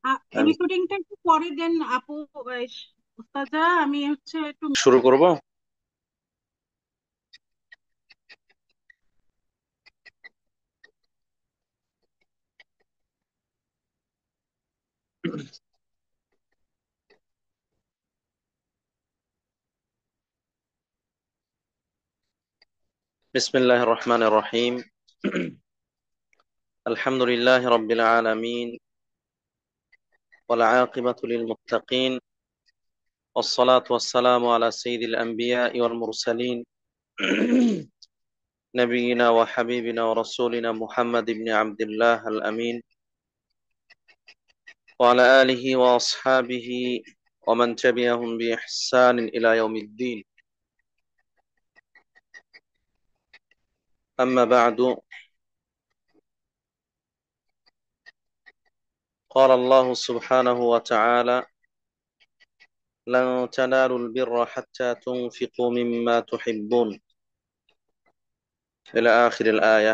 আমি রেকর্ডিংটা একটু পরে দেন আপু। ওস্তাদা, আমি হচ্ছে একটু শুরু করব। বিসমিল্লাহির রহমানির রহিম। আলহামদুলিল্লাহি রাব্বিল আলামিন ওয়াল আকিবাতু লিল মুত্তাকিন ওয়াস সালাতু ওয়াস সালামু আলা সাইয়্যিদিল আমবিয়াই ওয়াল মুরসালিন নবিয়িনা ওয়া হাবিবিনা ওয়া রাসূলিনা মুহাম্মদ ইবনে আবদুল্লাহ আল আমিন ওয়া আলা আলিহি ওয়া আসহাবিহি ওয়া মান তাবি'আহুম বিইহসানিন ইলা ইয়াউমিদ্দিন। আম্মা বা'দু। قال الله سبحانه وتعالى: لن تنالوا البر حتى تنفقوا مما تحبون إلى آخر الآية।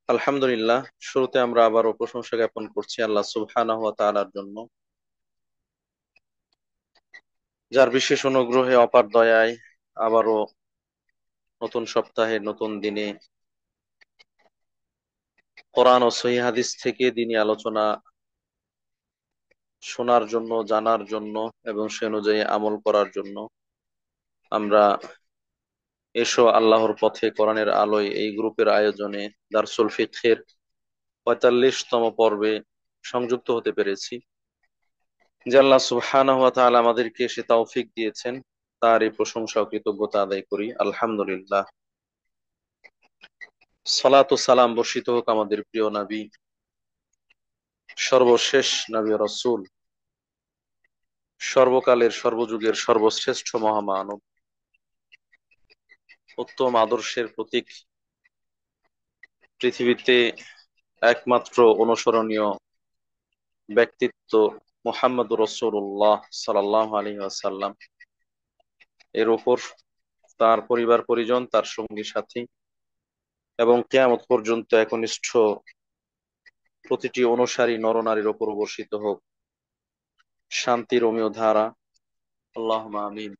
আলহামদুলিল্লাহ, শুরুতে আমরা আবারও প্রশংসা জ্ঞাপন করছি আল্লাহ সুবহানাহু ওয়া তাআলার জন্য, যার বিশেষ অনুগ্রহে অপার দয়ায় আবারও নতুন সপ্তাহে নতুন দিনে কোরআন ও সহিহ হাদিস থেকে দিনী আলোচনা শোনার জন্য, জানার জন্য এবং সে অনুযায়ী আমল করার জন্য আমরা এসো আল্লাহর পথে কোরআনের আলোয় এই গ্রুপের আয়োজনে দারসুল ফিকহের ৪৫তম পর্বে সংযুক্ত হতে পেরেছি। যে আল্লাহ সুবহানাহু ওয়া তাআলা আমাদেরকে সে তৌফিক দিয়েছেন, তার এই প্রশংসা ও কৃতজ্ঞতা আদায় করি আলহামদুলিল্লাহ। সালাত ও সালাম বর্ষিত হোক আমাদের প্রিয় নবী, সর্বশেষ নবী ও রাসূল, সর্বকালের সর্বযুগের সর্বশ্রেষ্ঠ মহামানব, উত্তম আদর্শের প্রতীক, পৃথিবীতে একমাত্র অনুসরণীয় ব্যক্তিত্ব মুহাম্মদুর রাসূলুল্লাহ সাল্লাল্লাহু আলাইহি ওয়াসাল্লাম, এর উপর তার পরিবার পরিজন, তার সঙ্গী সাথী এবং কিয়ামত পর্যন্ত একনিষ্ঠ প্রতিটি অনুসারী নরনারীর উপর বর্ষিত হোক শান্তির অমিয় ধারা। আল্লাহুম্মা আমিন।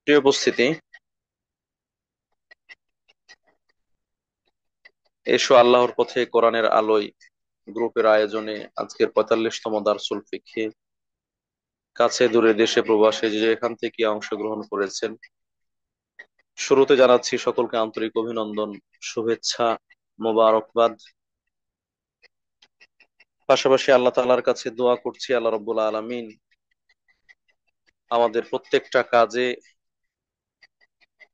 প্রিয় উপস্থিতি, এসো আল্লাহর পথে কোরআনের আলোয় গ্রুপের আয়োজনে আজকের ৪৫তম দারসুল ফিকহে কাছে দূরে দেশে প্রবাসে যে এখান থেকে অংশগ্রহণ করেছেন, শুরুতে জানাচ্ছি সকলকে আন্তরিক অভিনন্দন, শুভেচ্ছা, মোবারকবাদ। পাশাপাশি আল্লাহ তাআলার কাছে দোয়া করছি আল্লাহ রাব্বুল আলামিন আমাদের প্রত্যেকটা কাজে,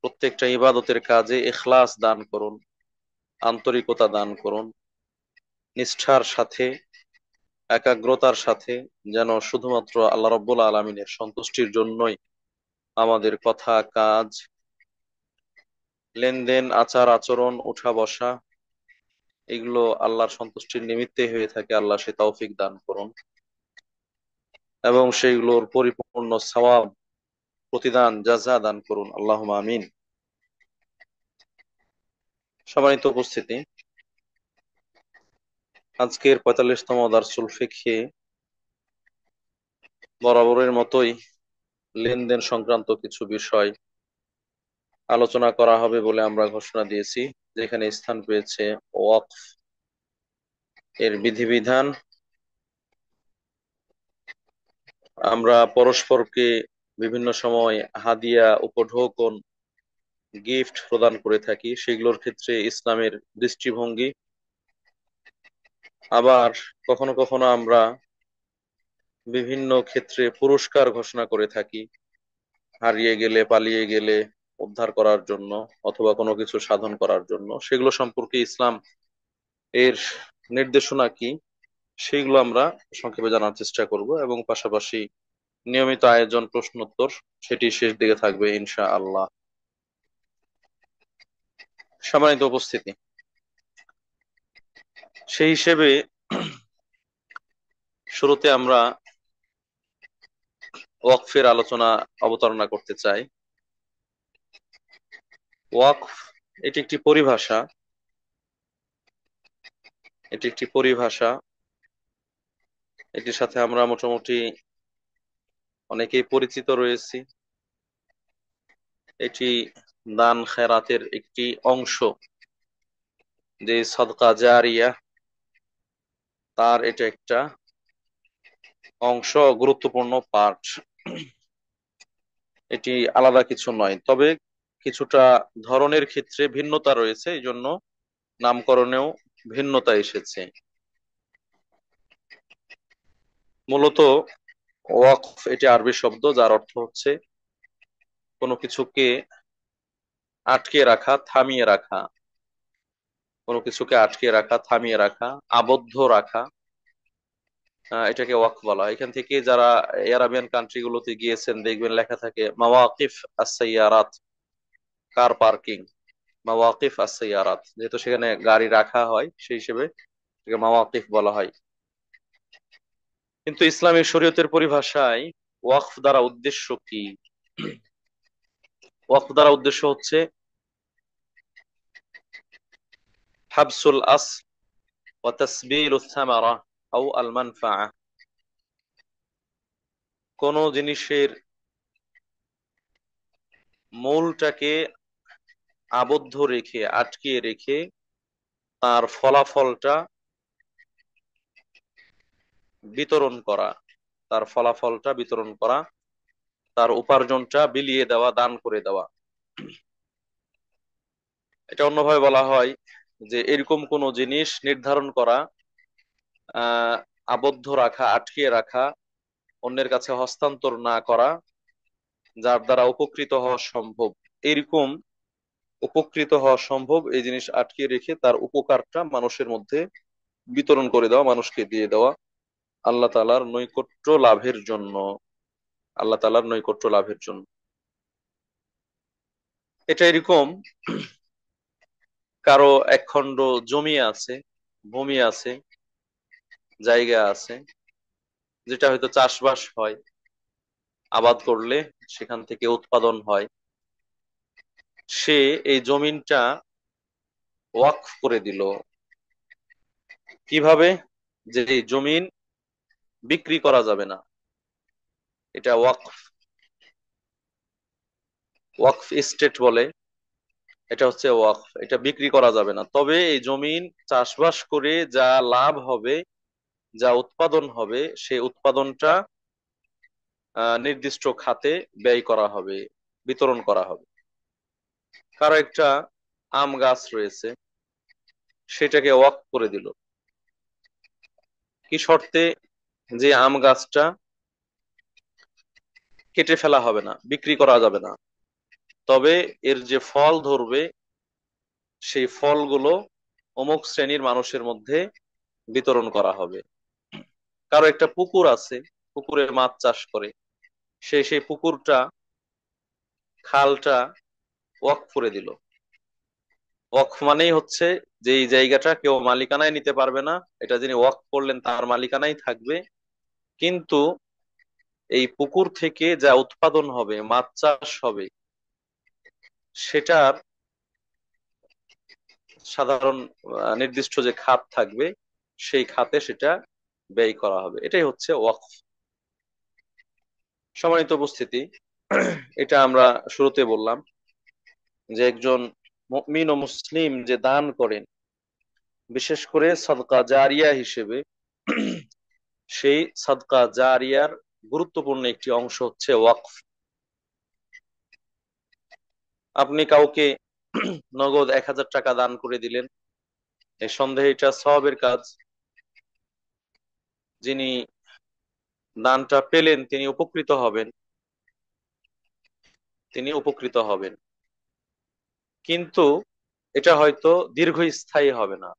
প্রত্যেকটা ইবাদতের কাজে ইখলাস দান করুন, আন্তরিকতা দান করুন, নিষ্ঠার সাথে, একাগ্রতার সাথে, যেন শুধুমাত্র আল্লাহ রাব্বুল আলামিনের সন্তুষ্টির জন্যই আমাদের কথা, কাজ, লেনদেন, আচার আচরণ, উঠা বসা এগুলো আল্লাহর সন্তুষ্টির নিমিত্তে হয়ে থাকে। আল্লাহ সে তৌফিক দান করুন এবং সেইগুলোর পরিপূর্ণ সওয়াব, প্রতিদান, জাযা দান করুন। আল্লাহুম্মা আমিন। সম্মানিত উপস্থিতি, আজকের ৪৫তম দারসুল ফিকহে বরাবরের মতোই লেনদেন সংক্রান্ত কিছু বিষয় আলোচনা করা হবে বলে আমরা ঘোষণা দিয়েছি, যেখানে স্থান পেয়েছে ওয়াকফ এর বিধিবিধান। আমরা পরস্পরকে বিভিন্ন সময় হাদিয়া, উপঢৌকন, গিফট প্রদান করে থাকি, সেগুলোর ক্ষেত্রে ইসলামের দৃষ্টিভঙ্গি। আবার কখনো কখনো আমরা বিভিন্ন ক্ষেত্রে পুরস্কার ঘোষণা করে থাকি, হারিয়ে গেলে, পালিয়ে গেলে উদ্ধার করার জন্য অথবা কোনো কিছু সাধন করার জন্য। সেগুলো সম্পর্কে ইসলাম এর নির্দেশনা কি, সেগুলো আমরা সংক্ষেপে জানার চেষ্টা করব এবং পাশাপাশি নিয়মিত আয়োজন প্রশ্নোত্তর সেটি শেষ দিকে থাকবে ইনশাআল্লাহ। সম্মানিত উপস্থিতি, সেই হিসেবে শুরুতে আমরা ওয়াকফের আলোচনা অবতারণা করতে চাই। ওয়াকফ এটি একটি পরিভাষা, এটি একটি পরিভাষা, এটির সাথে আমরা মোটামুটি অনেকেই পরিচিত রয়েছি। এটি দান খেরাতের একটি অংশ, যে সদকা জারিয়া, তার এটা একটা অংশ, গুরুত্বপূর্ণ পার্ট। এটি আলাদা কিছু নয়, তবে কিছুটা ধরনের ক্ষেত্রে ভিন্নতা রয়েছে, এই জন্য নামকরণেও ভিন্নতা এসেছে। মূলত ওয়াকফ এটি আরবি শব্দ, যার অর্থ হচ্ছে কোনো কিছুকে আটকে রাখা, থামিয়ে রাখা, কোনো কিছুকে আটকে রাখা, থামিয়ে রাখা, আবদ্ধ রাখা, এটাকে ওয়াকফ বলা হয়। এখান থেকে যারা আরাবিয়ান কান্ট্রি গুলোতে গিয়েছেন দেখবেন লেখা থাকে মাওয়াকিফ আস-সাইয়ারাত, কার পার্কিং, মাওয়াকিফ আস-সাইয়ারাত, যেহেতু সেখানে গাড়ি রাখা হয় সেই হিসেবে এটাকে মাওয়াকিফ বলা হয়। কিন্তু ইসলামী শরীয়তের পরিভাষায় ওয়াকফ দ্বারা উদ্দেশ্য কি? ওয়াকফ দ্বারা উদ্দেশ্য হচ্ছে হাবসুল আসল ওয়া তাসবিলুস সামারা আও আল মানফাআ। কোন জিনিসের মূলটাকে আবদ্ধ রেখে, আটকিয়ে রেখে তার ফলাফলটা বিতরণ করা, তার ফলাফলটা বিতরণ করা, তার উপার্জনটা বিলিয়ে দেওয়া, দান করে দেওয়া। এটা অন্যভাবে বলা হয় যে এরকম কোন জিনিস নির্ধারণ করা, আহ আবদ্ধ রাখা, আটকিয়ে রাখা, অন্যের কাছে হস্তান্তর না করা, যার দ্বারা উপকৃত হওয়া সম্ভব। এরকম উপকৃত হওয়া সম্ভব এই জিনিস আটকিয়ে রেখে তার উপকারটা মানুষের মধ্যে বিতরণ করে দেওয়া, মানুষকে দিয়ে দেওয়া, আল্লাহ তাআলার নৈকট্য লাভের জন্য, আল্লাহ তাআলার নৈকট্য লাভের জন্য। এটা এরকম, কারো একখণ্ড জমি আছে, ভূমি আছে, জায়গা আছে, যেটা হয়তো চাষবাস হয়, আবাদ করলে সেখান থেকে উৎপাদন হয়। সে এই জমিনটা ওয়াকফ করে দিল। কিভাবে? যে এই জমিন বিক্রি করা যাবে না, এটা ওয়াকফ, ওয়াকফ এস্টেট বলে, এটা হচ্ছে ওয়াকফ, এটা বিক্রি করা যাবে না। তবে এই জমিন চাষবাস করে যা লাভ হবে, যা উৎপাদন হবে, সেই উৎপাদনটা নির্দিষ্ট খাতে ব্যয় করা হবে, বিতরণ করা হবে। কারো একটা আম গাছ রয়েছে, সেটাকে ওয়াকফ করে দিল। কি শর্তে? যে আম গাছটা কেটে ফেলা হবে না, বিক্রি করা যাবে না, তবে এর যে ফল ধরবে সেই ফলগুলো অমুক শ্রেণীর মানুষের মধ্যে বিতরণ করা হবে। কারো একটা পুকুর আছে, পুকুরে মাছ চাষ করে, সেই পুকুরটা, খালটা ওয়াকফ করে দিল। ওয়াকফ মানেই হচ্ছে যে এই জায়গাটা কেউ মালিকানায় নিতে পারবে না, এটা যিনি ওয়াকফ করলেন তার মালিকানায় থাকবে। কিন্তু এই পুকুর থেকে যা উৎপাদন হবে, মাছ চাষ হবে, সেটার সাধারণ নির্দিষ্ট যে খাত থাকবে, সেই খাতে সেটা ব্যয় করা হবে। এটাই হচ্ছে ওয়াকফ। সম্মানিত উপস্থিতি, এটা আমরা শুরুতে বললাম যে একজন মুমিন ও মুসলিম যে দান করেন, বিশেষ করে সদকা জারিয়া হিসেবে, সেই সদকা জারিয়ার গুরুত্বপূর্ণ একটি অংশ হচ্ছে ওয়াকফ। আপনি কাউকে নগদ 1000 টাকা দান করে দিলেন, সন্দেহে এটা সওয়াবের কাজ। যিনি দানটা পেলেন তিনি উপকৃত হবেন, তিনি উপকৃত হবেন, কিন্তু এটা হয়তো দীর্ঘস্থায়ী হবে না,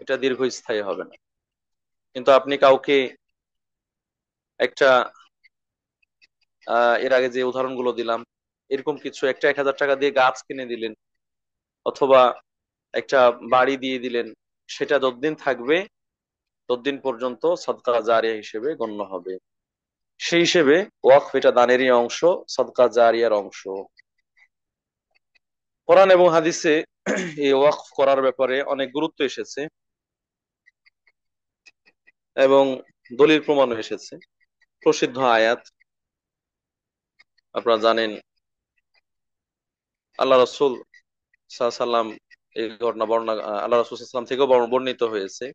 এটা দীর্ঘস্থায়ী হবে না। কিন্তু আপনি কাউকে একটা, এর আগে যে উদাহরণগুলো দিলাম, এরকম কিছু একটা 1000 টাকা দিয়ে গাছ কিনে দিলেন, অথবা একটা বাড়ি দিয়ে দিলেন, সেটা যতদিন থাকবে ততদিন পর্যন্ত সদকা জারিয়া হিসেবে গণ্য হবে। সেই হিসেবে ওয়াকফ এটা দানেরই অংশ, সদকা জারিয়ার অংশ। কোরআন এবং হাদিসে এই ওয়াকফ করার ব্যাপারে অনেক গুরুত্ব এসেছে। এবং দলিল প্রমাণও এসেছে। প্রসিদ্ধ আয়াত, আপনারা জানেন, আল্লাহ রসুল সাল্লাম, এই ঘটনা বর্ণনা আল্লাহ রসুল সাল্লাম থেকেও বর্ণিত হয়েছে,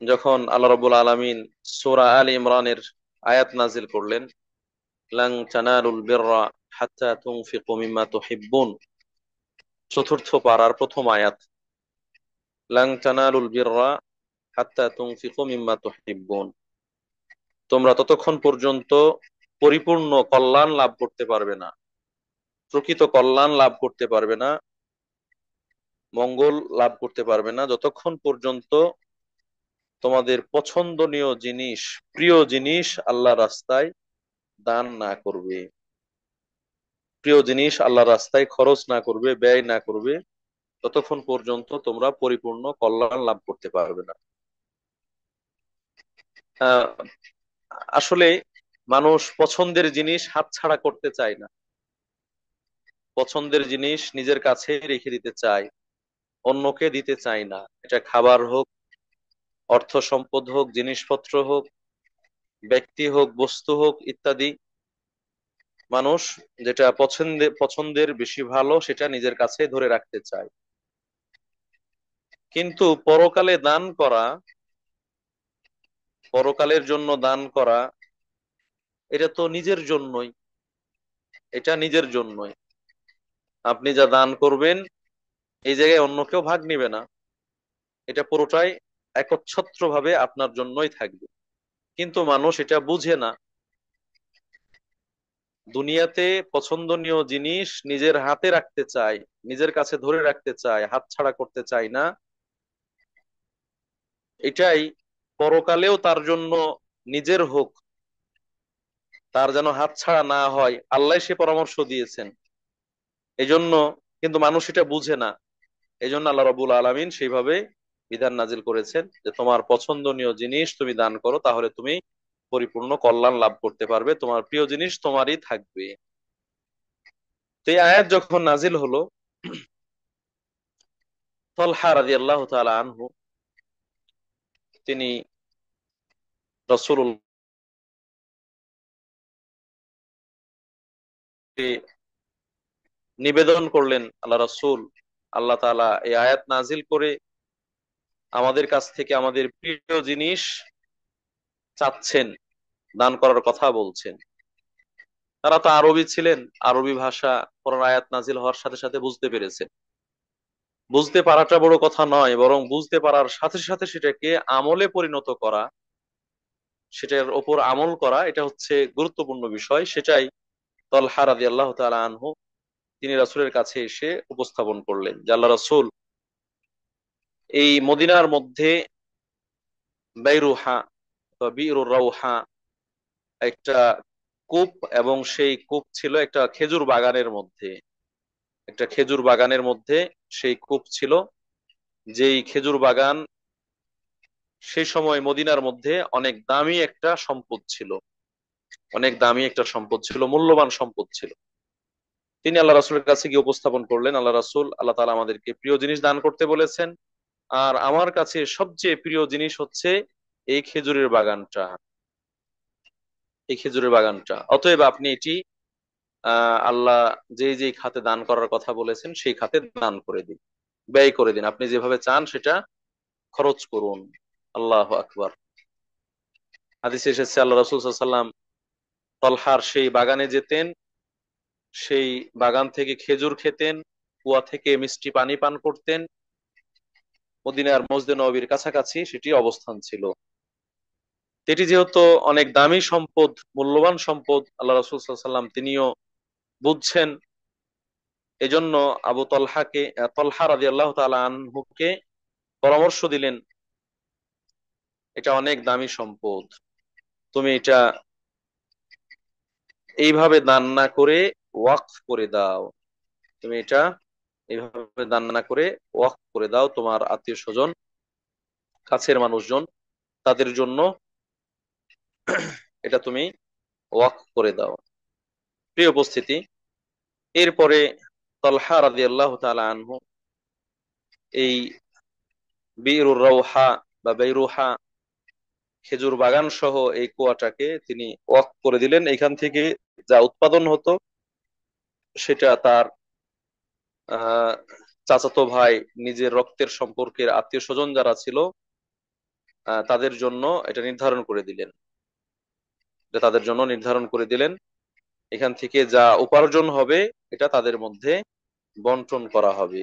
যখন আল্লাহ রাব্বুল আলামিন সূরা আলী ইমরানের আয়াত নাজিল করলেন, লান তানালুল বিররা হাত্তা তুনফিকু মিম্মা তুহিব্বুন, চতুর্থ পারার প্রথম আয়াত, লান তানালুল বিররা হাত্তা তুনফিকু মিম্মা তুহিব্বুন, তোমরা ততক্ষণ পর্যন্ত পরিপূর্ণ কল্যাণ লাভ করতে পারবে না, প্রকৃত কল্যাণ লাভ করতে পারবে না, মঙ্গল লাভ করতে পারবে না, যতক্ষণ পর্যন্ত তোমাদের পছন্দনীয় জিনিস, প্রিয় জিনিস আল্লাহ রাস্তায় দান না করবে, প্রিয় জিনিস আল্লাহ রাস্তায় খরচ না করবে, ব্যয় না করবে, ততক্ষণ পর্যন্ত তোমরা পরিপূর্ণ কল্যাণ লাভ করতে পারবে না। আহ, আসলে মানুষ পছন্দের জিনিস হাতছাড়া করতে চায় না, পছন্দের জিনিস নিজের কাছে রেখে দিতে চায়, অন্যকে দিতে চায় না। এটা খাবার হোক, অর্থ সম্পদ হোক, জিনিসপত্র হোক, ব্যক্তি হোক, বস্তু হোক ইত্যাদি। মানুষ যেটা পছন্দের বেশি ভালো সেটা নিজের কাছে ধরে রাখতে চায়। কিন্তু পরকালে দান করা, পরকালের জন্য দান করা, এটা তো নিজের জন্যই, এটা নিজের জন্যই। আপনি যা দান করবেন এই জায়গায় অন্য কেউ ভাগ নিবে না, এটা পুরোটাই একচ্ছত্র ভাবে আপনার জন্যই থাকবে। কিন্তু মানুষ এটা বুঝে না। দুনিয়াতে পছন্দনীয় জিনিস নিজের হাতে রাখতে চায়, নিজের কাছে ধরে রাখতে চায়, হাতছাড়া করতে চায় না। এটাই পরকালেও তার জন্য নিজের হোক, তার যেন হাতছাড়া না হয়, আল্লাহ সে পরামর্শ দিয়েছেন। এজন্য কিন্তু মানুষ এটা বুঝে না। এজন্য আল্লাহ রাব্বুল আলামিন সেইভাবে বিধান নাজিল করেছেন যে তোমার পছন্দনীয় জিনিস তুমি দান করো, তাহলে তুমি পরিপূর্ণ কল্যাণ লাভ করতে পারবে, তোমার প্রিয় জিনিস তোমারই থাকবে। তো এই আয়াত যখন নাজিল হলো, তলহা রাদিয়াল্লাহু তাআলা আনহু, তিনি রাসূলুল্লাহকে নিবেদন করলেন, আল্লাহ রাসূল, আল্লাহ তাআলা এই আয়াত নাজিল করে আমাদের কাছ থেকে আমাদের প্রিয় জিনিস চাচ্ছেন, দান করার কথা বলছেন। তারা তো আরবি ছিলেন, আরবি ভাষা কোরআন আয়াত নাজিল হওয়ার সাথে সাথে বুঝতে পেরেছেন। বুঝতে পারাটা বড় কথা নয়, বরং বুঝতে পারার সাথে সাথে সেটাকে আমলে পরিণত করা, সেটার ওপর আমল করা, এটা হচ্ছে গুরুত্বপূর্ণ বিষয়। সেটাই তলহা রাদিয়াল্লাহু তাআলা আনহু তিনি রাসূলের কাছে এসে উপস্থাপন করলেন যে আল্লাহ রাসূল, এই মদিনার মধ্যে বাইরুহা বা বিরুর রাউহা একটা কূপ, এবং সেই কূপ ছিল একটা খেজুর বাগানের মধ্যে, একটা খেজুর বাগানের মধ্যে সেই কূপ ছিল। যেই খেজুর বাগান সেই সময় মদিনার মধ্যে অনেক দামি একটা সম্পদ ছিল, অনেক দামি একটা সম্পদ ছিল, মূল্যবান সম্পদ ছিল। তিনি আল্লাহ রাসূলের কাছে গিয়ে উপস্থাপন করলেন, আল্লাহ রাসূল, আল্লাহ তাআলা আমাদেরকে প্রিয় জিনিস দান করতে বলেছেন, আর আমার কাছে সবচেয়ে প্রিয় জিনিস হচ্ছে এই খেজুরের বাগানটা, এই খেজুরের বাগানটা। অতএব আপনি এটি আল্লাহ যেই যেই খাতে দান করার কথা বলেছেন সেই খাতে দান করে দিন, ব্যয় করে দিন, আপনি যেভাবে চান সেটা খরচ করুন। আল্লাহু আকবার। হাদিসে এসেছে আল্লাহ রাসূল সাল্লাল্লাহু আলাইহি ওয়াসাল্লাম তলহার সেই বাগানে যেতেন, সেই বাগান থেকে খেজুর খেতেন, কুয়া থেকে মিষ্টি পানি পান করতেন। মদিনার মসজিদে নববীর কাছাকাছি সেটি অবস্থান ছিল। এটি যেহেতু অনেক দামি সম্পদ, মূল্যবান সম্পদ, আল্লাহ রাসূল সাল্লাল্লাহু আলাইহি ওয়াসাল্লাম তিনিও বুঝছেন। এজন্য আবু তলহাকে, তলহা রাদিয়াল্লাহু তাআলা আনহুকে পরামর্শ দিলেন, এটা অনেক দামি সম্পদ, তুমি এটা এইভাবে দান না করে ওয়াকফ করে দাও, তুমি এটা এইভাবে দান না করে ওয়াকফ করে দাও, তোমার আত্মীয় স্বজন, কাছের মানুষজন, তাদের জন্য এটা তুমি ওয়াকফ করে দাও। প্রিয় উপস্থিতি, এরপরে তলহা রাদিয়াল্লাহু তাআলা আনহু এই বিরুর রাউহা বা বাইরুহা খেজুর বাগান সহ এই কুয়াটাকে তিনি ওয়াকফ করে দিলেন। এখান থেকে যা উৎপাদন হতো সেটা তার আহ চাচাতো ভাই, নিজের রক্তের সম্পর্কের আত্মীয় স্বজন যারা ছিল তাদের জন্য এটা নির্ধারণ করে দিলেন। তাদের জন্য নির্ধারণ করে দিলেন এখান থেকে যা উপার্জন হবে এটা তাদের মধ্যে বন্টন করা হবে।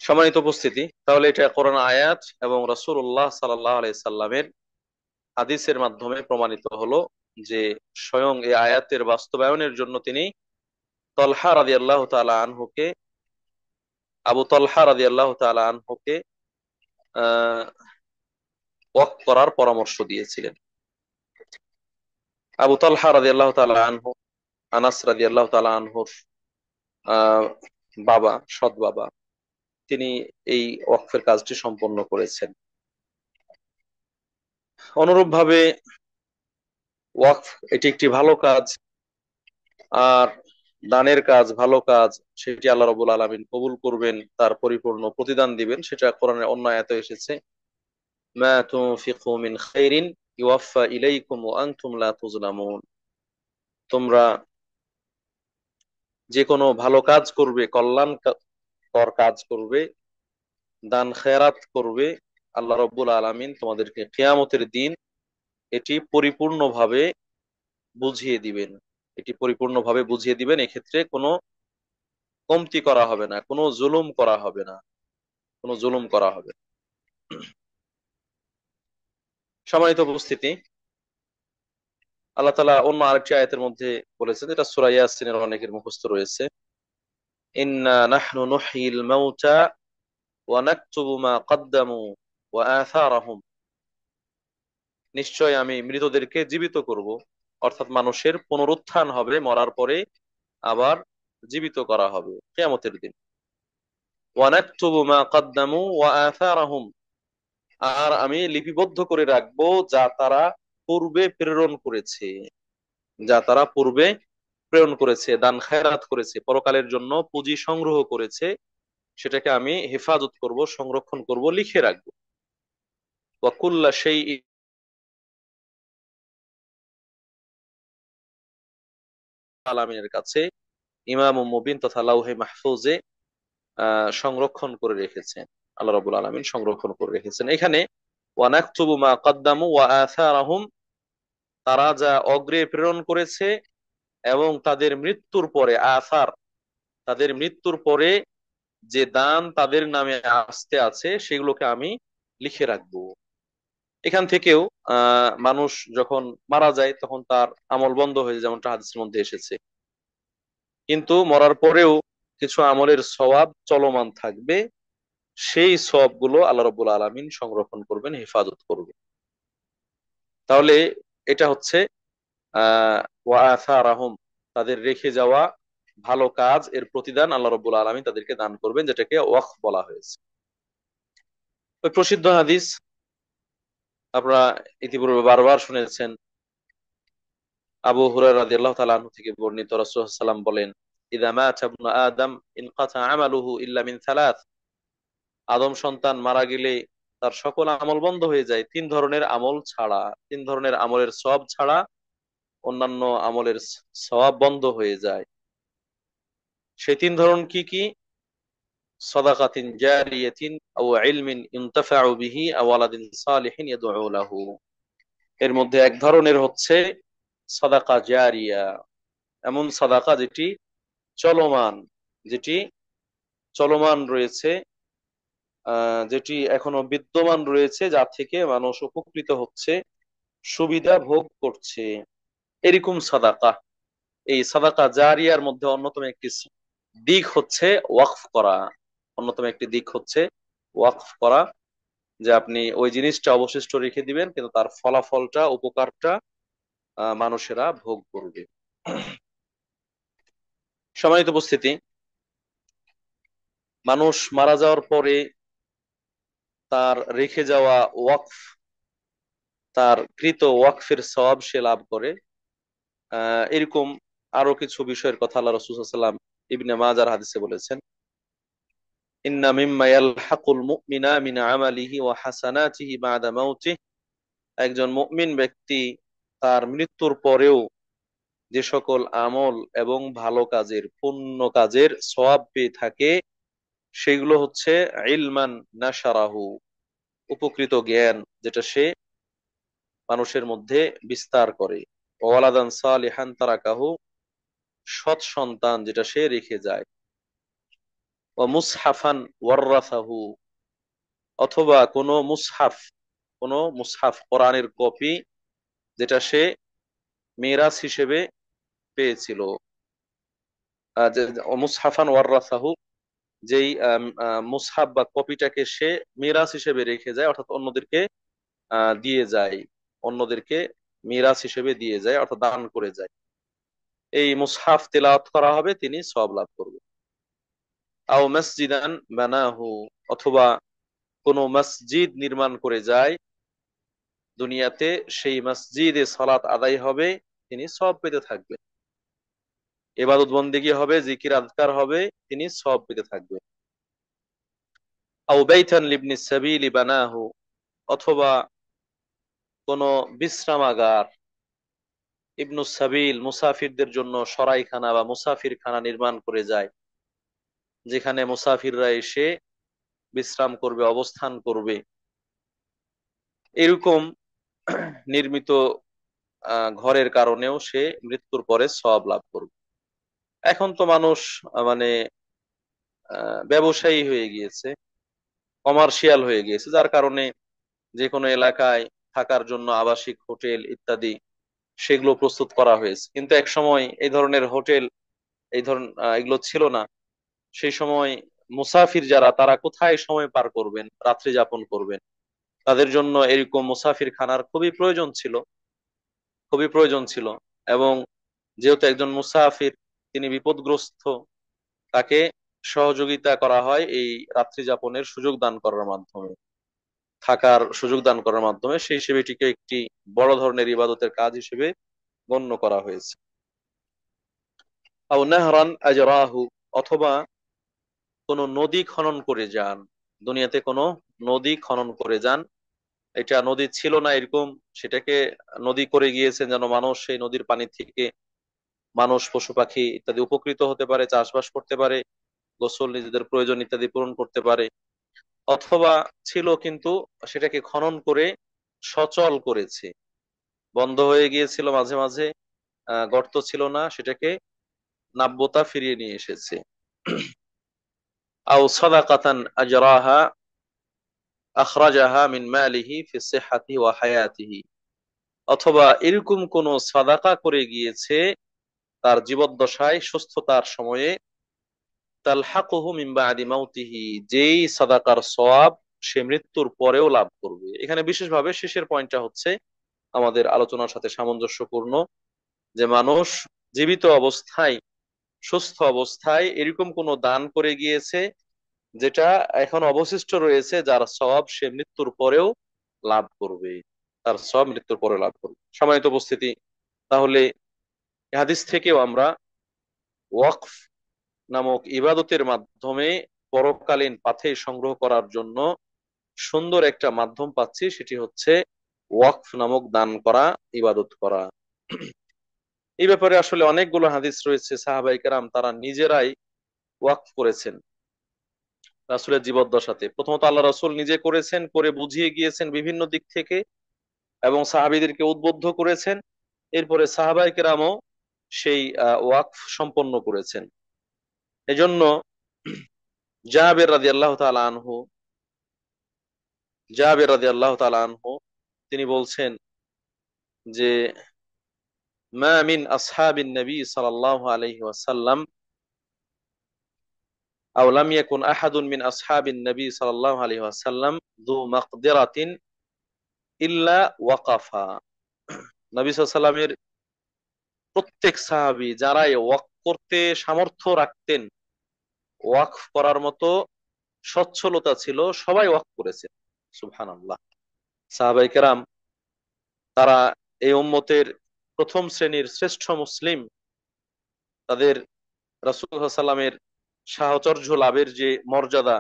সম্মানিত উপস্থিতি, তাহলে এটা কোরআন আয়াত এবং রাসূলুল্লাহ সাল্লাল্লাহু আলাইহি সাল্লামের হাদিসের মাধ্যমে প্রমাণিত হলো যে স্বয়ং এই আয়াতের বাস্তবায়নের জন্য তিনি তলহা রাদিয়াল্লাহু তাআলা আনহুকে, আবু তলহা রাদিয়াল্লাহু তাআলা আনহুকে আহ ওয়াকফ করার পরামর্শ দিয়েছিলেন। আবু তলহা রাদিয়াল্লাহু তাআলা আনহু আনাস রাদিয়াল্লাহু তাআলা আনহুর আহ বাবা, সৎ বাবা, তিনি এই ওয়াকফের কাজটি সম্পন্ন করেছেন। অনুরূপভাবে ওয়াকফ এটি একটি ভালো কাজ, আর দানের কাজ, ভালো কাজ, সেটি আল্লাহ রাব্বুল আলামিন কবুল করবেন, তার পরিপূর্ণ প্রতিদান দিবেন। সেটা কোরআনের অন্য আয়াতে এসেছে, মা তুনফিকু মিন খাইরিন ইউওয়াফা ইলাইকুম ওয়া আনতুম লা তুজলামুন। তোমরা যে কোনো ভালো কাজ করবে, কল্যাণকর কাজ করবে, দান খেরাত করবে, আল্লাহ রাব্বুল আলামিন তোমাদেরকে কিয়ামতের দিন এটি পরিপূর্ণভাবে বুঝিয়ে দিবেন। এটি পরিপূর্ণভাবে বুঝিয়ে দিবেন। এক্ষেত্রে কোনো কমতি করা হবে না, কোনো জুলুম করা হবে না, কোনো জুলুম করা হবে না। সম্মানিত উপস্থিতি, আল্লাহ তাআলা অন্য আরেকটি আয়াতের মধ্যে বলেছেন, এটা সূরা ইয়াসিনের অনেকের মুখস্থ রয়েছে, ইন্না নাহনু নুহয়িল মাউতা ওয়া নাকতুবু মা কদ্দামু ওয়া আথারাহুম। নিশ্চয় আমি মৃতদেরকে জীবিত করব, অর্থাৎ মানুষের পুনরুত্থান হবে, মরার পরে আবার জীবিত করা হবে কিয়ামতের দিন। ওয়া নাকতুবু মা কদ্দামু ওয়া আথারাহুম, আর আমি লিপিবদ্ধ করে রাখবো যা তারা পূর্বে প্রেরণ করেছে, যা তারা পূর্বে প্রেরণ করেছে, দান খেরাত করেছে, পরকালের জন্য পুঁজি সংগ্রহ করেছে, সেটাকে আমি হেফাজত করব, সংরক্ষণ করব, লিখে রাখবো। ওয়া কুল্লা শাইইন আলামিনের কাছে ইমাম মুবিন তথা লাউহে মাহফুজে সংরক্ষণ করে রেখেছেন। আল্লাহ রাব্বুল আলামিন সংরক্ষণ করে রেখেছেন। এখানে ওয়া নাকতুবু মা কদ্দামু ওয়া আথারাহুম, তারা যা অগ্রে প্রেরণ করেছে এবং তাদের মৃত্যুর পরে, আসার, তাদের মৃত্যুর পরে যে দান তাদের নামে আসতে আছে সেগুলোকে আমি লিখে রাখবো। এখান থেকেও মানুষ যখন মারা যায় তখন তার আমল বন্ধ হয়ে যায়, যেমনটা হাদিসের মধ্যে এসেছে, কিন্তু মরার পরেও কিছু আমলের সওয়াব চলমান থাকবে। সেই সওয়াব গুলো আল্লাহ রাব্বুল আলামিন সংরক্ষণ করবেন, হেফাজত করবেন। তাহলে এটা হচ্ছে ওয়া আসারাহুম, তাদের রেখে যাওয়া ভালো কাজ এর প্রতিদান আল্লাহ রাব্বুল আলামিন তাদেরকে দান করবেন, যেটাকে ওয়াকফ বলা হয়েছে। ওই প্রসিদ্ধ হাদিস আপনারা ইতিপূর্বে বারবার শুনেছেন, আবু হুরায়রা রাদিয়াল্লাহু তাআলা আনহু থেকে বর্ণিত, রাসূলুল্লাহ সাল্লাল্লাহু আলাইহি ওয়াসাল্লাম বলেন, ইযা মাতা ইবনু আদম ইনকাতা আমালুহু ইল্লা মিন সালাস, আদম সন্তান মারা গেলে তার সকল আমল বন্ধ হয়ে যায়, তিন ধরনের আমল ছাড়া, তিন ধরনের আমলের সওয়াব ছাড়া অন্যান্য আমলের সওয়াব বন্ধ হয়ে যায়। সেই তিন ধরন কি কি? সাদাকাতিন জারিয়াতিন আও ইলমিন ইনতাফাউ বিহি আও ওয়ালাদিন সালিহিন ইয়াদউ লাহু। এর মধ্যে এক ধরনের হচ্ছে সাদাকা জারিয়া, এমন সাদাকা যেটি চলমান, যেটি চলমান রয়েছে, যেটি এখনো বিদ্যমান রয়েছে, যা থেকে মানুষ উপকৃত হচ্ছে, সুবিধা ভোগ করছে, এরকম সাদাকা। এই সাদাকা জারিয়ার মধ্যে অন্যতম একটি দিক হচ্ছে ওয়াকফ করা। অন্যতম একটি দিক হচ্ছে ওয়াকফ করা, যে আপনি ওই জিনিসটা অবশিষ্ট রেখে দিবেন, কিন্তু তার ফলাফলটা, উপকারটা মানুষেরা ভোগ করবে। সম্মানিত উপস্থিতি, মানুষ মারা যাওয়ার পরে তার রেখে যাওয়া ওয়াকফ, তার কৃত ওয়াকফের সওয়াব সে লাভ করে। এরকম আরো কিছু বিষয়ের কথা আল্লাহ রাসূল সাল্লাল্লাহু আলাইহি ওয়াসাল্লাম ইবনে মাজার হাদিসে বলেছেন। ইন্না মিম্মা ইয়ালহাকুল মুমিনা মিন আমালিহি ওয়া হাসানাতিহি বাদা মাউতিহি, একজন মুমিন ব্যক্তি তার মৃত্যুর পরেও যে সকল আমল এবং ভালো কাজের পুণ্য কাজের সওয়াব পেয়ে থাকে, সেগুলো হচ্ছে ইলমান নাশারাহু, উপকৃত জ্ঞান যেটা সে মানুষের মধ্যে বিস্তার করে, ওয়ালাদান সালিহান তারাকাহু, সৎ সন্তান যেটা সে রেখে যায়, ও মুসহাফান ওয়াররাসাহু, অথবা কোনো মুসহাফ কোরআনের কপি যেটা সে মিরাস হিসেবে পেয়েছিল। ও মুসহাফান ওয়াররাসাহু, যেই মুসহাফ বা কপিটাকে সে মিরাস হিসেবে রেখে যায়, অর্থাৎ অন্যদেরকে দিয়ে যায়, অন্যদেরকে মিরাস হিসেবে দিয়ে যায়, অর্থাৎ দান করে যায়, এই মুসহাফ তেলাওয়াত করা হবে, তিনি সওয়াব লাভ করবেন। আও মসজিদান বানাহু, অথবা কোনো মসজিদ নির্মাণ করে যায় দুনিয়াতে, সেই মসজিদে সালাত আদায় হবে, তিনি সওয়াব পেতে থাকবেন। ইবাদত বন্দেগী হবে, জিকির আজকার হবে, তিনি সওয়াব পেতে থাকবেন। আও বাইতান লিবনিস সাবিলি বানাহু, অথবা কোনো বিশ্রামাগার, ইবনুস সাবিল মুসাফিরদের জন্য সরাইখানা বা মুসাফির খানা নির্মাণ করে যায়, যেখানে মুসাফিররা এসে বিশ্রাম করবে, অবস্থান করবে, এরকম নির্মিত ঘরের কারণেও সে মৃত্যুর পরে সওয়াব লাভ করবে। এখন তো মানুষ মানে ব্যবসায়ী হয়ে গিয়েছে, কমার্শিয়াল হয়ে গিয়েছে, যার কারণে যে কোনো এলাকায় থাকার জন্য আবাসিক হোটেল ইত্যাদি সেগুলো প্রস্তুত করা হয়েছে, কিন্তু এক সময় এই ধরনের হোটেল, এই ধরনের এগুলো ছিল না। সেই সময় মুসাফির যারা, তারা কোথায় সময় পার করবেন, রাত্রি যাপন করবেন, তাদের জন্য এরকম মুসাফির খানার খুবই প্রয়োজন ছিল। এবং যেহেতু একজন মুসাফির তিনি বিপদগ্রস্ত, তাকে সহযোগিতা করা হয় এই রাত্রি যাপনের সুযোগ দান করার মাধ্যমে, থাকার সুযোগ দান করার মাধ্যমে, সেই হিসেবে এটিকে একটি বড় ধরনের ইবাদতের কাজ হিসেবে গণ্য করা হয়েছে। আও নাহরান আজরাহু, অথবা কোনো নদী খনন করে যান, দুনিয়াতে কোনো নদী খনন করে যান, এটা নদী ছিল না এরকম, সেটাকে নদী করে গিয়েছেন যেন মানুষ সেই নদীর পানি থেকে মানুষ পশু পাখি ইত্যাদি উপকৃত হতে পারে, চাষবাস করতে পারে, গোসল নিজেদের প্রয়োজন ইত্যাদি পূরণ করতে পারে। অথবা ছিল কিন্তু সেটাকে খনন করে সচল করেছে, বন্ধ হয়ে গিয়েছিল মাঝে মাঝে, গর্ত ছিল না, সেটাকে নাব্যতা ফিরিয়ে নিয়ে এসেছে। আও সাদাকাতান আজরাহা আখরাজাহা মিন মালিহি ফি সিহহাতি ওয়া হায়াতিহি, অথবা এরকম কোন সাদাকা করে গিয়েছে তার জীবদ্দশায়, সুস্থতার সময়ে, তালহাকুহু মিন বাদি মাউতিহি, যেই সাদাকার সওয়াব সে মৃত্যুর পরেও লাভ করবে। এখানে বিশেষভাবে শেষের পয়েন্টটা হচ্ছে আমাদের আলোচনার সাথে সামঞ্জস্যপূর্ণ, যে মানুষ জীবিত অবস্থায়, সুস্থ অবস্থায় এরকম কোন দান করে গিয়েছে যেটা এখন অবশিষ্ট রয়েছে, যার সওয়াব সে মৃত্যুর পরেও লাভ করবে, তার সওয়াব মৃত্যুর পরে লাভ করবে। সম্মানিত উপস্থিতি, তাহলে এই হাদিস থেকেও আমরা ওয়াকফ নামক ইবাদতের মাধ্যমে পরকালীন পাথেয় সংগ্রহ করার জন্য সুন্দর একটা মাধ্যম পাচ্ছি, সেটি হচ্ছে ওয়াকফ নামক দান করা, ইবাদত করা। এই ব্যাপারে আসলে অনেকগুলো হাদিস রয়েছে, সাহাবায়ে কেরাম তারা নিজেরাই ওয়াকফ করেছেন রাসূলের জীবদ্দশাতে। প্রথমত আল্লাহ রাসূল নিজে করেছেন, করে বুঝিয়ে গিয়েছেন বিভিন্ন দিক থেকে, এবং সাহাবীদেরকে উদ্বুদ্ধ করেছেন। এরপরে সাহাবায়ে কেরামও সেই ওয়াকফ সম্পন্ন করেছেন। এজন্য জাবের রাদিয়াল্লাহু তাআলা আনহু জাবের রাদিয়াল্লাহু তাআলা আনহু তিনি বলছেন যে, মা মিন আসহাবিন নবী সাল্লাল্লাহু আলাইহি ওয়াসাল্লাম আও লাম ইয়াকুন আহাদুন মিন আসহাবিন নবী সাল্লাল্লাহু আলাইহি ওয়াসাল্লাম যু মাকদিরাতিন ইল্লা ওয়াকাফা। নবী সাল্লাল্লাহু আলাইহি ওয়াসাল্লামের প্রত্যেক সাহাবী যারাই ওয়াকফ করতে সামর্থ্য রাখতেন, ওয়াকফ করার মতো সচ্ছলতা ছিল, সবাই ওয়াকফ করেছেন। সুবহানাল্লাহ। সাহাবায়ে কেরাম তারা এই উম্মতের প্রথম শ্রেণীর শ্রেষ্ঠ মুসলিম, তাদের রাসূল সাল্লাল্লাহু আলাইহি ওয়াসাল্লামের সাহচর্য লাভের যে মর্যাদা,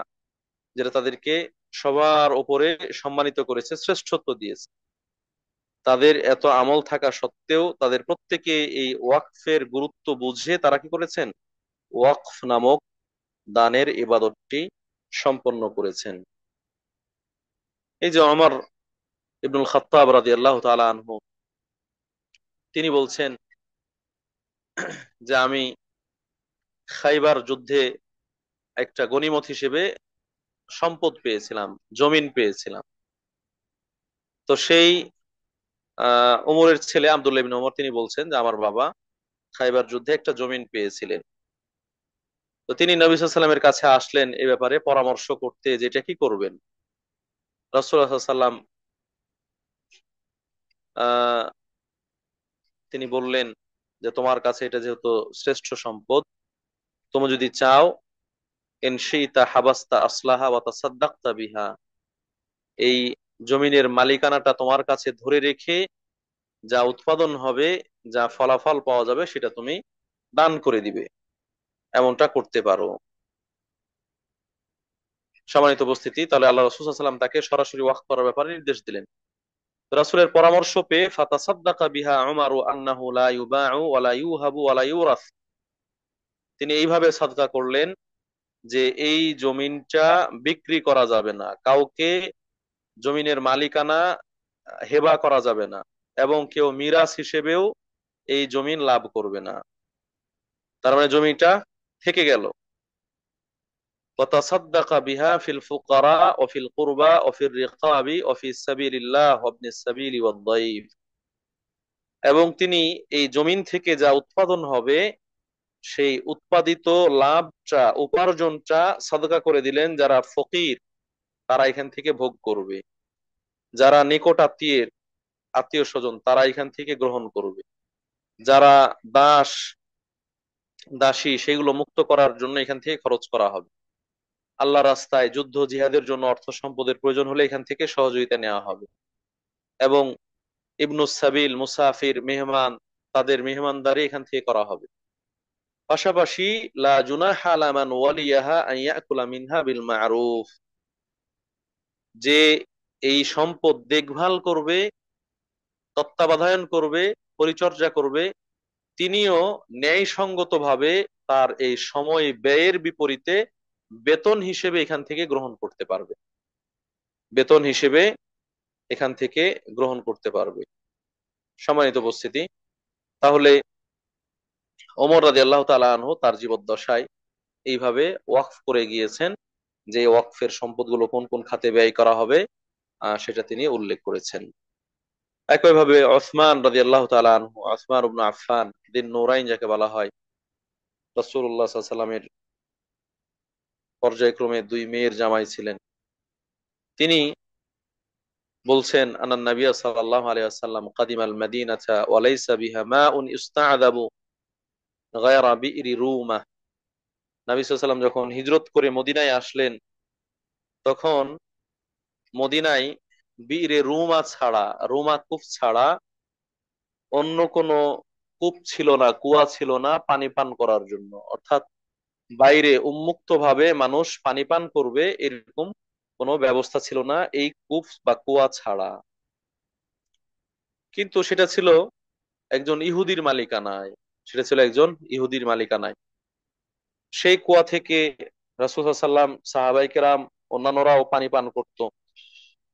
যেটা তাদেরকে সবার উপরে সম্মানিত করেছে, শ্রেষ্ঠত্ব দিয়েছে। তাদের এত আমল থাকা সত্ত্বেও তাদের প্রত্যেকে এই ওয়াকফের গুরুত্ব বুঝে তারা কি করেছেন, ওয়াকফ নামক দানের ইবাদতটি সম্পন্ন করেছেন। এই যে ওমর ইবনুল খাত্তাব রাদিয়াল্লাহু তাআলা আনহু, তিনি বলছেন যে আমি খাইবার যুদ্ধে একটা গনিমত হিসেবে সম্পদ পেয়েছিলাম, জমিন পেয়েছিলাম। তো সেই ওমরের ছেলে আব্দুল্লাহ ইবনে ওমর তিনি বলছেন যে আমার বাবা খাইবার যুদ্ধে একটা জমিন পেয়েছিলেন। তো তিনি নবী সাল্লাল্লাহু আলাইহি ওয়াসাল্লামের কাছে আসলেন এ ব্যাপারে পরামর্শ করতে, যেটা কি করবেন। রাসূলুল্লাহ সাল্লাল্লাহু আলাইহি ওয়াসাল্লাম আহ তিনি বললেন যে তোমার কাছে এটা যেহেতু শ্রেষ্ঠ সম্পদ, তুমি যদি চাও, ইন শিইতা হাবাস্তা আসলাহা ওয়া তাসাদ্দাকতা বিহা, এই জমিনের মালিকানাটা তোমার কাছে ধরে রেখে যা উৎপাদন হবে, যা ফলাফল পাওয়া যাবে সেটা তুমি দান করে দিবে, এমনটা করতে পারো। সম্মানিত উপস্থিতি, তাহলে আল্লাহ রাসূল সাল্লাল্লাহু আলাইহি ওয়াসাল্লাম তাকে সরাসরি ওয়াকফ করার ব্যাপারে নির্দেশ দিলেন। রাসূলের পরামর্শ পেয়ে ফাতাসাদ্দাকা বিহা উমারু আন্নাহু লা ইউবাউ ওয়া লা ইউহাবু ওয়া লা ইউরাস, তিনি এইভাবে সাদকা করলেন যে এই জমিনটা বিক্রি করা যাবে না, কাউকে জমিনের মালিকানা হেবা করা যাবে না, এবং কেউ মিরাস হিসেবেও এই জমিন লাভ করবে না। তার মানে জমিটা থেকে গেল। وتصدق بها في الفقراء وفي القربى وفي الرقاب وفي سبيل الله وابن السبيل والضيف, এবং তিনি এই জমিন থেকে যা উৎপাদন হবে সেই উৎপাদিত লাভটা, উপার্জনটা সাদকা করে দিলেন। যারা ফকির তারা এখান থেকে ভোগ করবে, যারা নিকট আত্মীয়ের আত্মীয় স্বজন তারা এখান থেকে গ্রহণ করবে, যারা দাস দাসী সেগুলো মুক্ত করার জন্য এখান থেকে খরচ করা হবে, আল্লাহ রাস্তায় যুদ্ধ জিহাদের জন্য অর্থ সম্পদের প্রয়োজন হলে এখান থেকে সহযোগিতা নেওয়া হবে, এবং ইবনুস সাবিল মুসাফির মেহমান, তাদের মেহমানদারি এখান থেকে করা হবে। পাশাপাশি লা জুনাহা আলা মান ওয়ালিয়াহা আন ইয়াকুলা মিনহা বিল মা'রুফ, যে এই সম্পদ দেখভাল করবে, তত্ত্বাবধান করবে, পরিচর্যা করবে, তিনিও ন্যায়সঙ্গতভাবে তার এই সময় ব্যয়ের বিপরীতে বেতন হিসেবে এখান থেকে গ্রহণ করতে পারবে, বেতন হিসেবে এখান থেকে গ্রহণ করতে পারবে। সম্মানিত উপস্থিতি, তাহলে ওমর রাদিয়াল্লাহু তাআলা আনহু তার জীবদ্দশায় এইভাবে ওয়াকফ করে গিয়েছেন, যে ওয়াকফের সম্পদগুলো কোন কোন খাতে ব্যয় করা হবে সেটা তিনি উল্লেখ করেছেন। একইভাবে ওসমান রাদিয়াল্লাহু তাআলা আনহু, ওসমান ইবনে আফফান দিন নূরাইন যাকে বলা হয়, রাসূলুল্লাহ সাল্লাল্লাহু আলাইহি ওয়াসাল্লামের পর্যায়ক্রমে দুই মেয়ের জামাই ছিলেন। তিনি বলছেন আনান নবী সাল্লাল্লাহু আলাইহি ওয়াসাল্লাম কাদিমাল মাদিনাতা ওয়া লাইসা বিহা মাউন ইস্তাআদাবু গায়রা বিইরি রুমা, নবী সাল্লাল্লাহু আলাইহি ওয়াসাল্লাম যখন হিজরত করে মদিনায় আসলেন, তখন মদিনায় বিইরে রুমা ছাড়া, রুমা কূপ ছাড়া অন্য কোনো কূপ ছিল না, কুয়া ছিল না পানি পান করার জন্য। অর্থাৎ বাইরে উন্মুক্ত ভাবে মানুষ পানি পান করবে এরকম কোনো ব্যবস্থা ছিল না এই কূপ বা কুয়া ছাড়া। কিন্তু সেটা ছিল একজন ইহুদির মালিকানায়, সেটা ছিল একজন ইহুদির মালিকানায়। সেই কুয়া থেকে রাসূল সাল্লাল্লাহু আলাইহি ওয়াসাল্লাম, সাহাবায়ে কেরাম, অন্যান্যরাও পানি পান করত।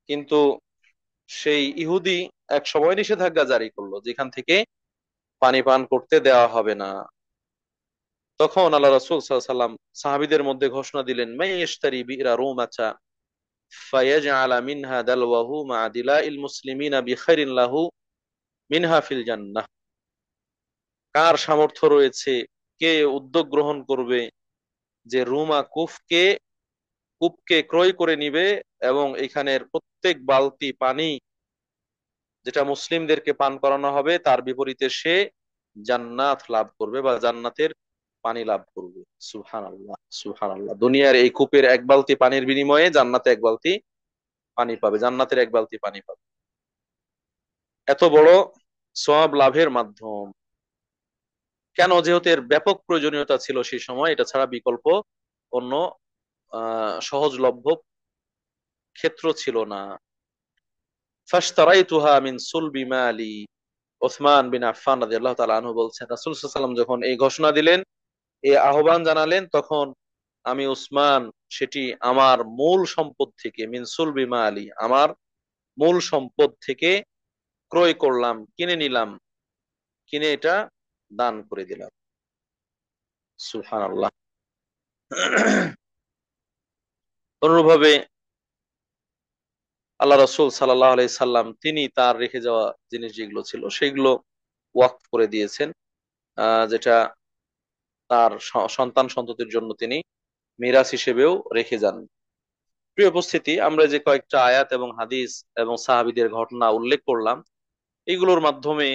কিন্তু সেই ইহুদি এক সময় নিষেধাজ্ঞা জারি করলো, যেখান থেকে পানি পান করতে দেওয়া হবে না। তখন আল্লাহ রাসূল সাল্লাল্লাহু আলাইহি ওয়াসাল্লাম সাহাবীদের মধ্যে ঘোষণা দিলেন, মাই ইশতারি বিরা রুমাতা ফায়াজআলা মিনহা দালওয়াহু মা দিলাইল মুসলিমিনা বিখাইরিন লাহু মিনহা ফিল জান্নাহ, কার সামর্থ্য রয়েছে, কে উদ্যোগ গ্রহণ করবে যে রুমা কূপকে ক্রয় করে নিবে, এবং এখানের প্রত্যেক বালতি পানি যেটা মুসলিমদেরকে পান করানো হবে তার বিপরীতে সে জান্নাত লাভ করবে বা জান্নাতের পানি লাভ করবে। সুবহানাল্লাহ, সুবহানাল্লাহ, দুনিয়ার এই কূপের এক বালতি পানির বিনিময়ে জান্নাতে এক বালতি পানি পাবে, জান্নাতের এক বালতি পানি পাবে। এত বড় সওয়াব লাভের মাধ্যম কেন? যেহেতু এর ব্যাপক প্রয়োজনীয়তা ছিল সেই সময়, এটা ছাড়া বিকল্প অন্য সহজলভ্য ক্ষেত্র ছিল না। ফাশতারাইতুহা মিন সুলবি মালি। ওসমান বিন আফফান রাদিয়াল্লাহু তাআলা আনহু বলছেন, রাসূল সাল্লাল্লাহু আলাইহি ওয়াসাল্লাম যখন এই ঘোষণা দিলেন, এই আহ্বান জানালেন, তখন আমি উসমান সেটি আমার মূল সম্পদ থেকে, মিন সুলবি মালি, আমার মূল সম্পদ থেকে ক্রয় করলাম, কিনে নিলাম, কিনে এটা দান করে দিলাম। সুবহানাল্লাহ। অনুরূপভাবে আল্লাহ রাসূল সাল্লাল্লাহু আলাইহি সাল্লাম তিনি তার রেখে যাওয়া জিনিস যেগুলো ছিল সেগুলো ওয়াকফ করে দিয়েছেন, যেটা তার সন্তান সন্ততির জন্য তিনি মিরাস হিসেবেও রেখে যান। প্রিয় উপস্থিতি, আমরা যে কয়েকটা আয়াত এবং হাদিস এবং সাহাবীদের ঘটনা উল্লেখ করলাম, এগুলোর মাধ্যমে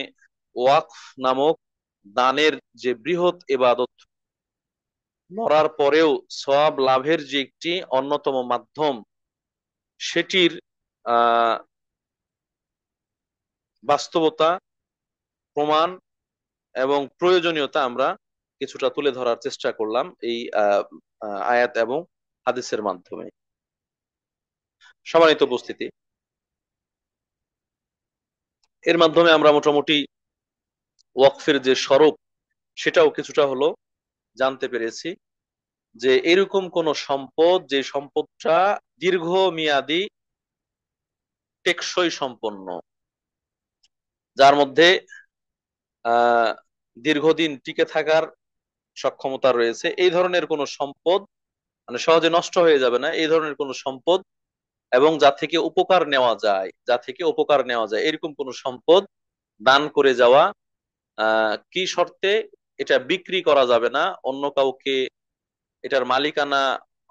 ওয়াকফ নামক দানের যে বৃহৎ ইবাদত, মরার পরেও সওয়াব লাভের যে একটি অন্যতম মাধ্যম, সেটির আহ বাস্তবতা, প্রমাণ এবং প্রয়োজনীয়তা আমরা কিছুটা তুলে ধরার চেষ্টা করলাম এই আয়াত এবং হাদিসের মাধ্যমে। সম্মানিত উপস্থিতি, এর মাধ্যমে আমরা মোটামুটি ওয়াকফের যে স্বরূপ সেটাও কিছুটা হলো জানতে পেরেছি, যে এরকম কোন সম্পদ যে সম্পদটা দীর্ঘমেয়াদী, টেকসই সম্পন্ন, যার মধ্যে আহ দীর্ঘদিন টিকে থাকার সক্ষমতা রয়েছে, এই ধরনের কোন সম্পদ, মানে সহজে নষ্ট হয়ে যাবে না এই ধরনের কোন সম্পদ, এবং যা থেকে উপকার নেওয়া যায়, যা থেকে উপকার নেওয়া যায় এরকম কোন সম্পদ দান করে যাওয়া। কি শর্তে? এটা বিক্রি করা যাবে না, অন্য কাউকে এটার মালিকানা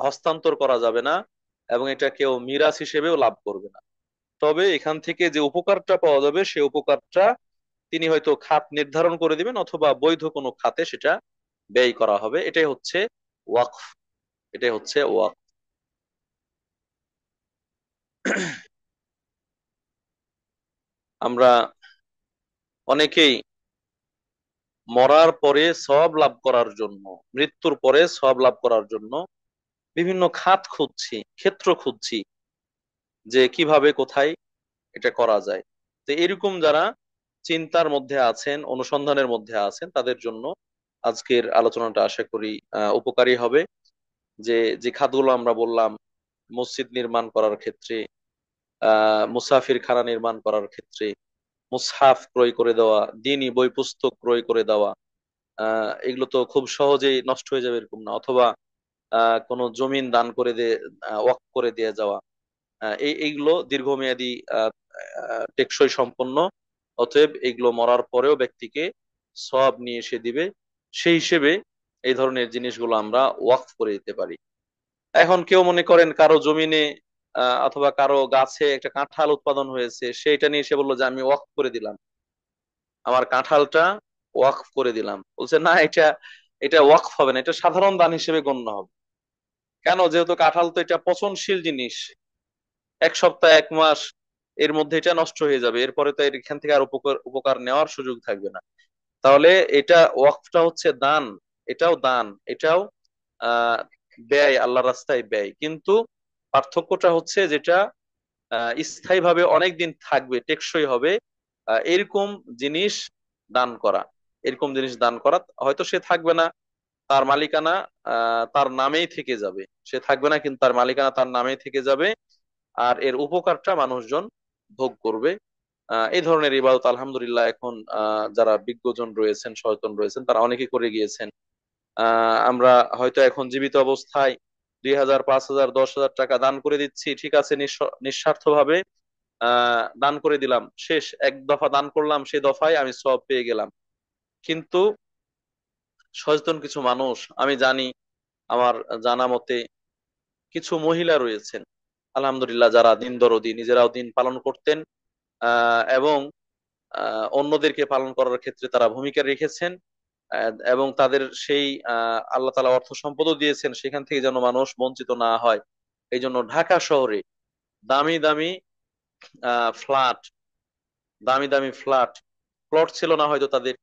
হস্তান্তর করা যাবে না, এবং এটা কেউ মিরাস হিসেবেও লাভ করবে না। তবে এখান থেকে যে উপকারটা পাওয়া যাবে সে উপকারটা তিনি হয়তো খাত নির্ধারণ করে দিবেন, অথবা বৈধ কোনো খাতে সেটা ব্যয় করা হবে। এটাই হচ্ছে ওয়াকফ, এটাই হচ্ছে ওয়াকফ। আমরা অনেকেই মরার পরে সওয়াব লাভ করার জন্য, মৃত্যুর পরে সওয়াব লাভ করার জন্য বিভিন্ন খাত খুঁজছি, ক্ষেত্র খুঁজছি, যে কিভাবে কোথায় এটা করা যায়। তো এরকম যারা চিন্তার মধ্যে আছেন, অনুসন্ধানের মধ্যে আছেন, তাদের জন্য আজকের আলোচনাটা আশা করি উপকারী হবে। যে যে খাতগুলো আমরা বললাম, মসজিদ নির্মাণ করার ক্ষেত্রে, মুসাফির খানা নির্মাণ করার ক্ষেত্রে, মুসহাফ ক্রয় করে দেওয়া, দিনী বই পুস্তক ক্রয় করে দেওয়া, এগুলো তো খুব সহজেই নষ্ট হয়ে যাবে এরকম না, অথবা কোনো জমিন দান করে দিয়ে, ওয়াকফ করে দিয়ে যাওয়া, এইগুলো দীর্ঘমেয়াদী, টেকসই সম্পন্ন। অতএব এগুলো মরার পরেও ব্যক্তিকে সওয়াব নিয়ে এসে দিবে, সেই হিসেবে এই ধরনের জিনিসগুলো আমরা ওয়াকফ করে দিতে পারি। এখন কেউ মনে করেন কারো জমিনে অথবা কারো গাছে একটা কাঁঠাল উৎপাদন হয়েছে, সেইটা নিয়ে এসে বললো যে আমি ওয়াকফ করে দিলাম, আমার কাঁঠালটা ওয়াকফ করে দিলাম। বলছে না, এটা এটা ওয়াকফ হবে না, এটা সাধারণ দান হিসেবে গণ্য হবে। কেন? যেহেতু কাঁঠাল তো এটা পচনশীল জিনিস, এক সপ্তাহ এক মাস এর মধ্যে এটা নষ্ট হয়ে যাবে, এরপরে তো এখান থেকে আর উপকার উপকার নেওয়ার সুযোগ থাকবে না। তাহলে এটা ওয়াকফটা হচ্ছে দান, এটাও দান, এটাও আহ ব্যয়, আল্লাহর রাস্তায় ব্যয়, কিন্তু পার্থক্যটা হচ্ছে যেটা স্থায়ীভাবে অনেকদিন থাকবে, টেকসই হবে, এরকম জিনিস দান করা। এরকম জিনিস দান করা, হয়তো সে থাকবে না, তার মালিকানা তার নামেই থেকে যাবে, সে থাকবে না কিন্তু তার মালিকানা তার নামেই থেকে যাবে, আর এর উপকারটা মানুষজন ভোগ করবে। এই ধরনের ইবাদত আলহামদুলিল্লাহ এখন যারা বিজ্ঞজন রয়েছেন, সচেতন রয়েছেন, তারা অনেকে করে গিয়েছেন। আমরা হয়তো এখন জীবিত অবস্থায় 2,000, 5,000, 10,000 টাকা দান করে দিচ্ছি, ঠিক আছে, নিঃস্বার্থ ভাবে দান করে দিলাম, শেষ, এক দফা দান করলাম, সেই দফায় আমি সওয়াব পেয়ে গেলাম। কিন্তু সচেতন কিছু মানুষ, আমি জানি, আমার জানা মতে কিছু মহিলা রয়েছেন আলহামদুলিল্লাহ, যারা দিন দরদি, নিজেরাও দিন পালন করতেন, এবং অন্যদেরকে পালন করার ক্ষেত্রে তারা ভূমিকা রেখেছেন, এবং তাদের সেই আল্লাহ তাআলা অর্থ সম্পদও দিয়েছেন, সেখান থেকে যেন মানুষ বঞ্চিত না হয়। এই জন্য ঢাকা শহরে দামি দামি ফ্ল্যাট, দামি দামি ফ্ল্যাট, প্লট ছিল না হয়তো তাদের,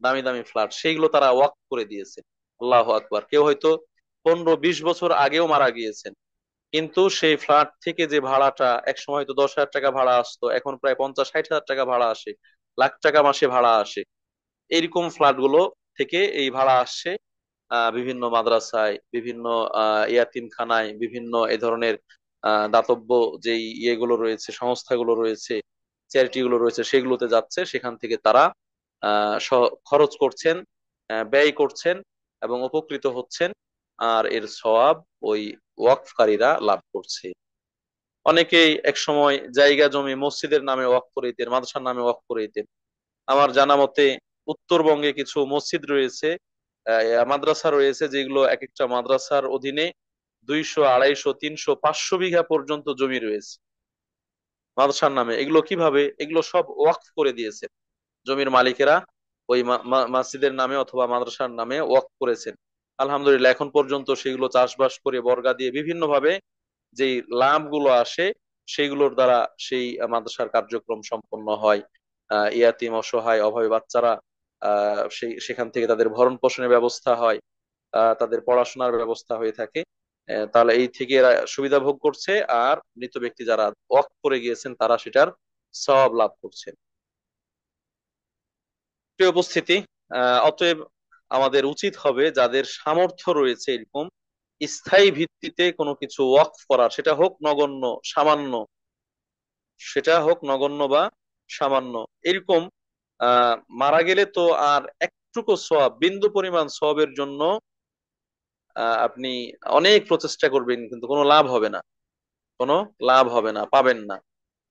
দামি দামি ফ্ল্যাট, সেইগুলো তারা ওয়াকফ করে দিয়েছে। আল্লাহু আকবার। কেউ হয়তো 15-20 বছর আগেও মারা গিয়েছেন, কিন্তু সেই ফ্ল্যাট থেকে যে ভাড়াটা, এক সময় তো 10,000 টাকা ভাড়া আসতো, এখন প্রায় 50-60 হাজার টাকা ভাড়া আসে, লাখ টাকা মাসে ভাড়া আসে। এইরকম ফ্ল্যাট গুলো থেকে এই ভাড়া আসছে বিভিন্ন মাদ্রাসায়, বিভিন্ন ইয়াতিমখানায়, বিভিন্ন এ ধরনের দাতব্য যেই ইয়েগুলো রয়েছে, সংস্থাগুলো রয়েছে, চ্যারিটি গুলো রয়েছে, সেগুলোতে যাচ্ছে। সেখান থেকে তারা খরচ করছেন, ব্যয় করছেন এবং উপকৃত হচ্ছেন। আর এর সওয়াব ওই ওয়াকফকারীরা লাভ করছে। অনেকেই এক সময় জায়গা জমি মসজিদের নামে ওয়াকফ করে দিতেন, মাদ্রাসার নামে ওয়াকফ করে দিতেন। আমার জানা মতে উত্তরবঙ্গে কিছু মসজিদ রয়েছে, মাদ্রাসা রয়েছে, যেগুলো এক একটা মাদ্রাসার অধীনে 200, 250, 300, 500 বিঘা পর্যন্ত জমি রয়েছে মাদ্রাসার নামে। এগুলো কিভাবে? এগুলো সব ওয়াকফ করে দিয়েছে জমির মালিকেরা, ওই মসজিদের নামে অথবা মাদ্রাসার নামে ওয়াকফ করেছেন। আলহামদুলিল্লাহ, এখন পর্যন্ত সেগুলো চাষবাস করে বর্গা দিয়ে বিভিন্ন ভাবে যেই লাভগুলো আসে সেগুলোর দ্বারা সেই মাদ্রাসার কার্যক্রম সম্পন্ন হয়। ইয়াতিম, অসহায়, অভাবী বাচ্চারা সেখান থেকে তাদের ভরণ পোষণের ব্যবস্থা হয়, তাদের পড়াশোনার ব্যবস্থা হয়ে থাকে। তাহলে এই থেকে এরা সুবিধা ভোগ করছে, আর মৃত ব্যক্তি যারা ওয়াকফ করে গিয়েছেন তারা সেটার সওয়াব লাভ করছেন। প্রিয় উপস্থিতি, অতএব আমাদের উচিত হবে যাদের সামর্থ্য রয়েছে এরকম স্থায়ী ভিত্তিতে কোনো কিছু ওয়াকফ করার, সামান্য সেটা হোক নগণ্য বা সামান্য, এরকম মারা গেলে তো আর একটুকু সওয়াব, বিন্দু পরিমাণ সওয়াবের জন্য আপনি অনেক প্রচেষ্টা করবেন কিন্তু কোনো লাভ হবে না, কোনো লাভ হবে না, পাবেন না।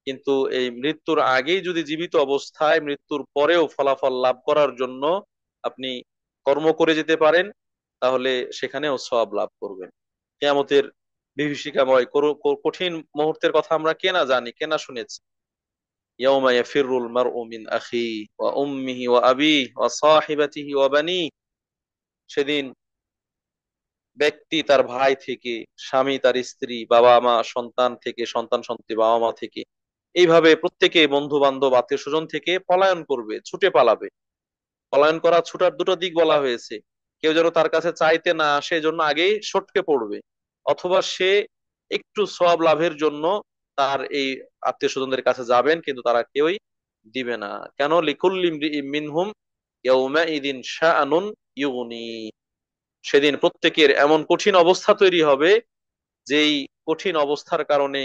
কিন্তু এই মৃত্যুর আগেই যদি জীবিত অবস্থায় মৃত্যুর পরেও ফলাফল লাভ করার জন্য আপনি কর্ম করে যেতে পারেন, তাহলে সেখানেও সওয়াব লাভ করবেন। কিয়ামতের বিভীষিকাময় কঠিন মুহূর্তের কথা আমরা কে না জানি, কে না শুনেছি। ইয়াউমা ইয়াফিরুল মারউ মিন আখিহি ওয়া উম্মিহি ওয়া আবিহি ওয়া সাহিবাতিহি ওয়া বানিহি। সেদিন ব্যক্তি তার ভাই থেকে, স্বামী তার স্ত্রী, বাবা মা সন্তান থেকে, সন্তান সন্ততি বাবা মা থেকে, এইভাবে প্রত্যেকে বন্ধু বান্ধব আত্মীয় স্বজন থেকে পলায়ন করবে, ছুটে পালাবে। পলায়ন করা, ছুটার দুটো দিক বলা হয়েছে। কেউ যেন তার কাছে চাইতে না আসে, জন্য আগেই সটকে পড়বে, অথবা সে একটু সওয়াব লাভের জন্য তার এই আত্মীয় স্বজনদের কাছে যাবেন, কিন্তু তারা কেউই দিবে না। কেন? লিকুল্লি ইমরিইম মিনহুম ইয়াউমাইদিন শাআনুন ইউগনি। সেদিন প্রত্যেকের এমন কঠিন অবস্থা তৈরি হবে, যেই কঠিন অবস্থার কারণে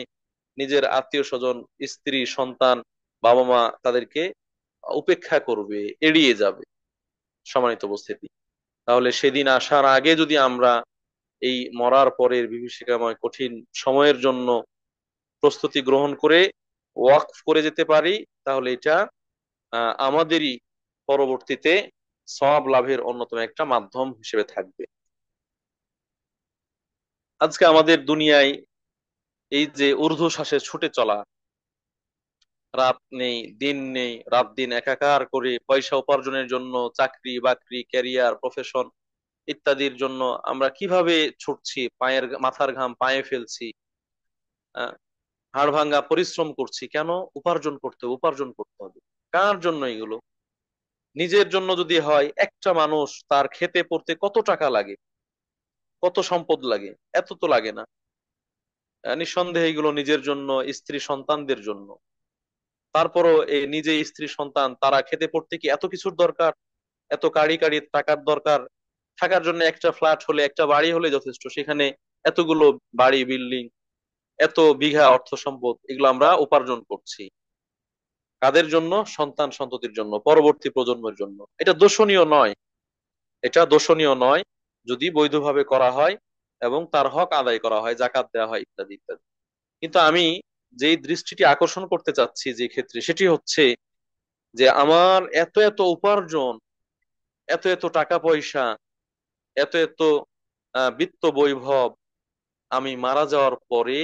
নিজের আত্মীয় স্বজন, স্ত্রী, সন্তান, বাবা মা তাদেরকে উপেক্ষা করবে, এড়িয়ে যাবে। সম্মানিত উপস্থিতি, তাহলে সেদিন আসার আগে যদি আমরা এই মরার পরের বিভীষিকাময় কঠিন সময়ের জন্য প্রস্তুতি গ্রহণ করে ওয়াকফ করে যেতে পারি, তাহলে এটা আমাদেরই পরবর্তীতে সওয়াব লাভের অন্যতম একটা মাধ্যম হিসেবে থাকবে। আজকে আমাদের দুনিয়ায় এই যে ঊর্ধ্বশ্বাসে ছুটে চলা, রাত নেই দিন নেই, রাত দিন একাকার করে পয়সা উপার্জনের জন্য চাকরি বাকরি, ক্যারিয়ার, প্রফেশন ইত্যাদির জন্য আমরা কিভাবে ছুটছি, মাথার ঘাম পায়ে ফেলছি, আহ, হাড় ভাঙ্গা পরিশ্রম করছি, কেন? উপার্জন করতে হবে, উপার্জন করতে হবে। কার জন্য এগুলো? নিজের জন্য যদি হয়, একটা মানুষ তার খেতে পড়তে কত টাকা লাগে, কত সম্পদ লাগে? এত তো লাগে না। নিঃসন্দেহে এগুলো নিজের জন্য, স্ত্রী সন্তানদের জন্য। তারপরও এই নিজে, স্ত্রী, সন্তান, তারা খেতে পড়তে কি এত কিছুর দরকার? এত কাড়ি কাড়ি টাকার দরকার? থাকার জন্য একটা ফ্ল্যাট হলে, একটা বাড়ি হলে যথেষ্ট, সেখানে এতগুলো বাড়ি, বিল্ডিং, এত বিঘা অর্থ সম্পদ, এগুলো আমরা উপার্জন করছি কাদের জন্য? সন্তান সন্ততির জন্য, পরবর্তী প্রজন্মের জন্য। এটা দোষণীয় নয়, এটা দোষণীয় নয় যদি বৈধভাবে করা হয় এবং তার হক আদায় করা হয়, জাকাত দেওয়া হয়, ইত্যাদি ইত্যাদি। কিন্তু আমি যেই দৃষ্টিটি আকর্ষণ করতে চাচ্ছি যে ক্ষেত্রে, সেটি হচ্ছে যে আমার এত এত উপার্জন, এত এত টাকা পয়সা, এত এত বিত্ত বৈভব, আমি মারা যাওয়ার পরে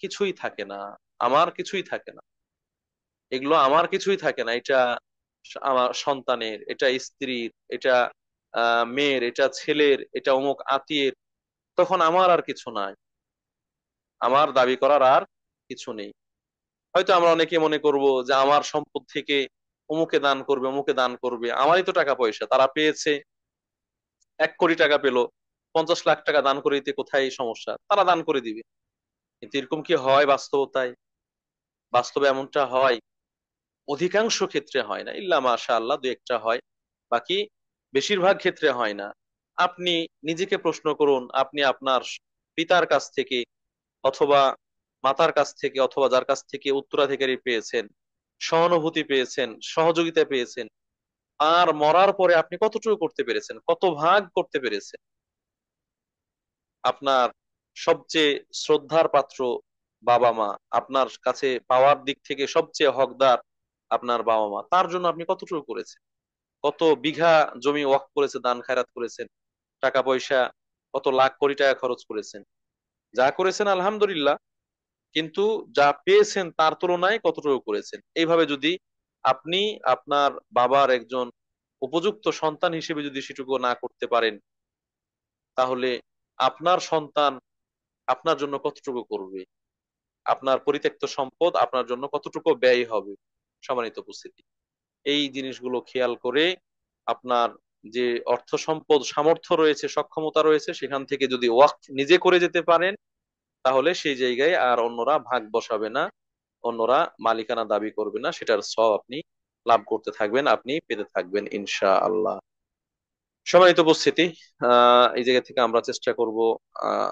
কিছুই থাকে না, আমার কিছুই থাকে না। এগুলো আমার কিছুই থাকে না। এটা আমার সন্তানের, এটা স্ত্রীর, এটা মেয়ের, এটা ছেলের, এটা অমুক আত্মীয়ের। তখন আমার আর কিছু নাই, আমার দাবি করার আর কিছু নেই। হয়তো আমরা অনেকে মনে করব যে আমার সম্পদ থেকে অমুকে দান করবে, অমুকে দান করবে, আমারই তো টাকা পয়সা, তারা পেয়েছে, 1 কোটি টাকা পেলো, 50 লাখ টাকা দান করে দিতে কোথায় সমস্যা? তারা দান করে দিবে। কিন্তু এরকম কি হয় বাস্তবতায়? বাস্তবে এমনটা হয়? অধিকাংশ ক্ষেত্রে হয় না, ইল্লা মাশা আল্লাহ দু একটা হয়, বাকি বেশিরভাগ ক্ষেত্রে হয় না। আপনি নিজেকে প্রশ্ন করুন, আপনি আপনার পিতার কাছ থেকে অথবা মাতার কাছ থেকে অথবা যার কাছ থেকে উত্তরাধিকারী পেয়েছেন, সহানুভূতি পেয়েছেন, সহযোগিতা পেয়েছেন, আর মরার পরে আপনি কতটুকু করতে পেরেছেন, কত ভাগ করতে পেরেছেন? আপনার সবচেয়ে শ্রদ্ধার পাত্র বাবা মা, আপনার কাছে পাওয়ার দিক থেকে সবচেয়ে হকদার আপনার বাবা মা, তার জন্য আপনি কতটুকু করেছেন? কত বিঘা জমি ওয়াকফ করেছে, দান খায়রাত করেছেন, টাকা পয়সা কত লাখ কোটি টাকা খরচ করেছেন? যা করেছেন আলহামদুলিল্লাহ, কিন্তু যা পেয়েছেন তার তুলনায় কতটুকু করেছেন? এইভাবে যদি আপনি আপনার বাবার একজন উপযুক্ত সন্তান হিসেবে যদি সেটুকু না করতে পারেন, তাহলে আপনার সন্তান আপনার জন্য কতটুকু করবে? আপনার পরিত্যক্ত সম্পদ আপনার জন্য কতটুকু ব্যয় হবে? সম্মানিত উপস্থিতি, এই জিনিসগুলো খেয়াল করে আপনার যে অর্থ সম্পদ সামর্থ্য রয়েছে, সক্ষমতা রয়েছে, সেখান থেকে যদি ওয়াকফ নিজে করে যেতে পারেন, তাহলে সেই জায়গায় আর অন্যরা ভাগ বসাবে না, অন্যরা মালিকানা দাবি করবে না, সেটার সব আপনি লাভ করতে থাকবেন, আপনি পেতে থাকবেন ইনশা আল্লাহ। সম্মানিত উপস্থিতি, এই জায়গা থেকে আমরা চেষ্টা করব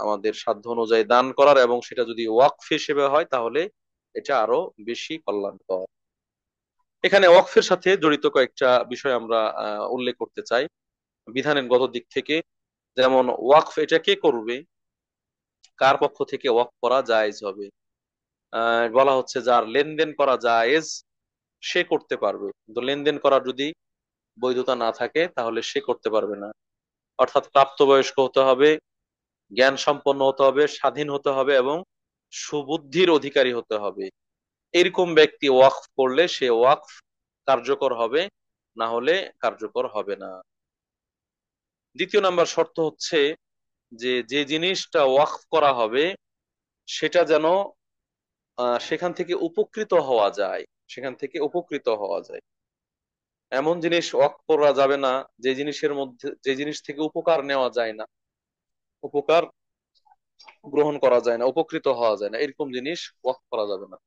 আমাদের সাধ্য অনুযায়ী দান করার, এবং সেটা যদি ওয়াকফ হিসেবে হয় তাহলে এটা আরো বেশি কল্যাণকর। এখানে ওয়াকফের সাথে জড়িত কয়েকটা বিষয় আমরা উল্লেখ করতে চাই বিধানের গত দিক থেকে। যেমন ওয়াকফ এটা কে করবে, কার পক্ষ থেকে ওয়াকফ করা জায়েজ হবে? বলা হচ্ছে যার লেনদেন করা জায়েজ সে করতে পারবে, কিন্তু লেনদেন করার যদি বৈধতা না থাকে তাহলে সে করতে পারবে না। অর্থাৎ প্রাপ্তবয়স্ক হতে হবে, জ্ঞান সম্পন্ন হতে হবে, স্বাধীন হতে হবে, এবং সুবুদ্ধির অধিকারী হতে হবে। এরকম ব্যক্তি ওয়াকফ করলে সে ওয়াকফ কার্যকর হবে, না হলে কার্যকর হবে না। দ্বিতীয় নাম্বার শর্ত হচ্ছে যে যে জিনিসটা ওয়াকফ করা হবে সেটা যেন সেখান থেকে উপকৃত হওয়া যায়, সেখান থেকে উপকৃত হওয়া যায়। এমন জিনিস ওয়াকফ করা যাবে না যে জিনিসের মধ্যে, যে জিনিস থেকে উপকার নেওয়া যায় না, উপকার গ্রহণ করা যায় না, উপকৃত হওয়া যায় না, এরকম জিনিস ওয়াকফ করা যাবে না।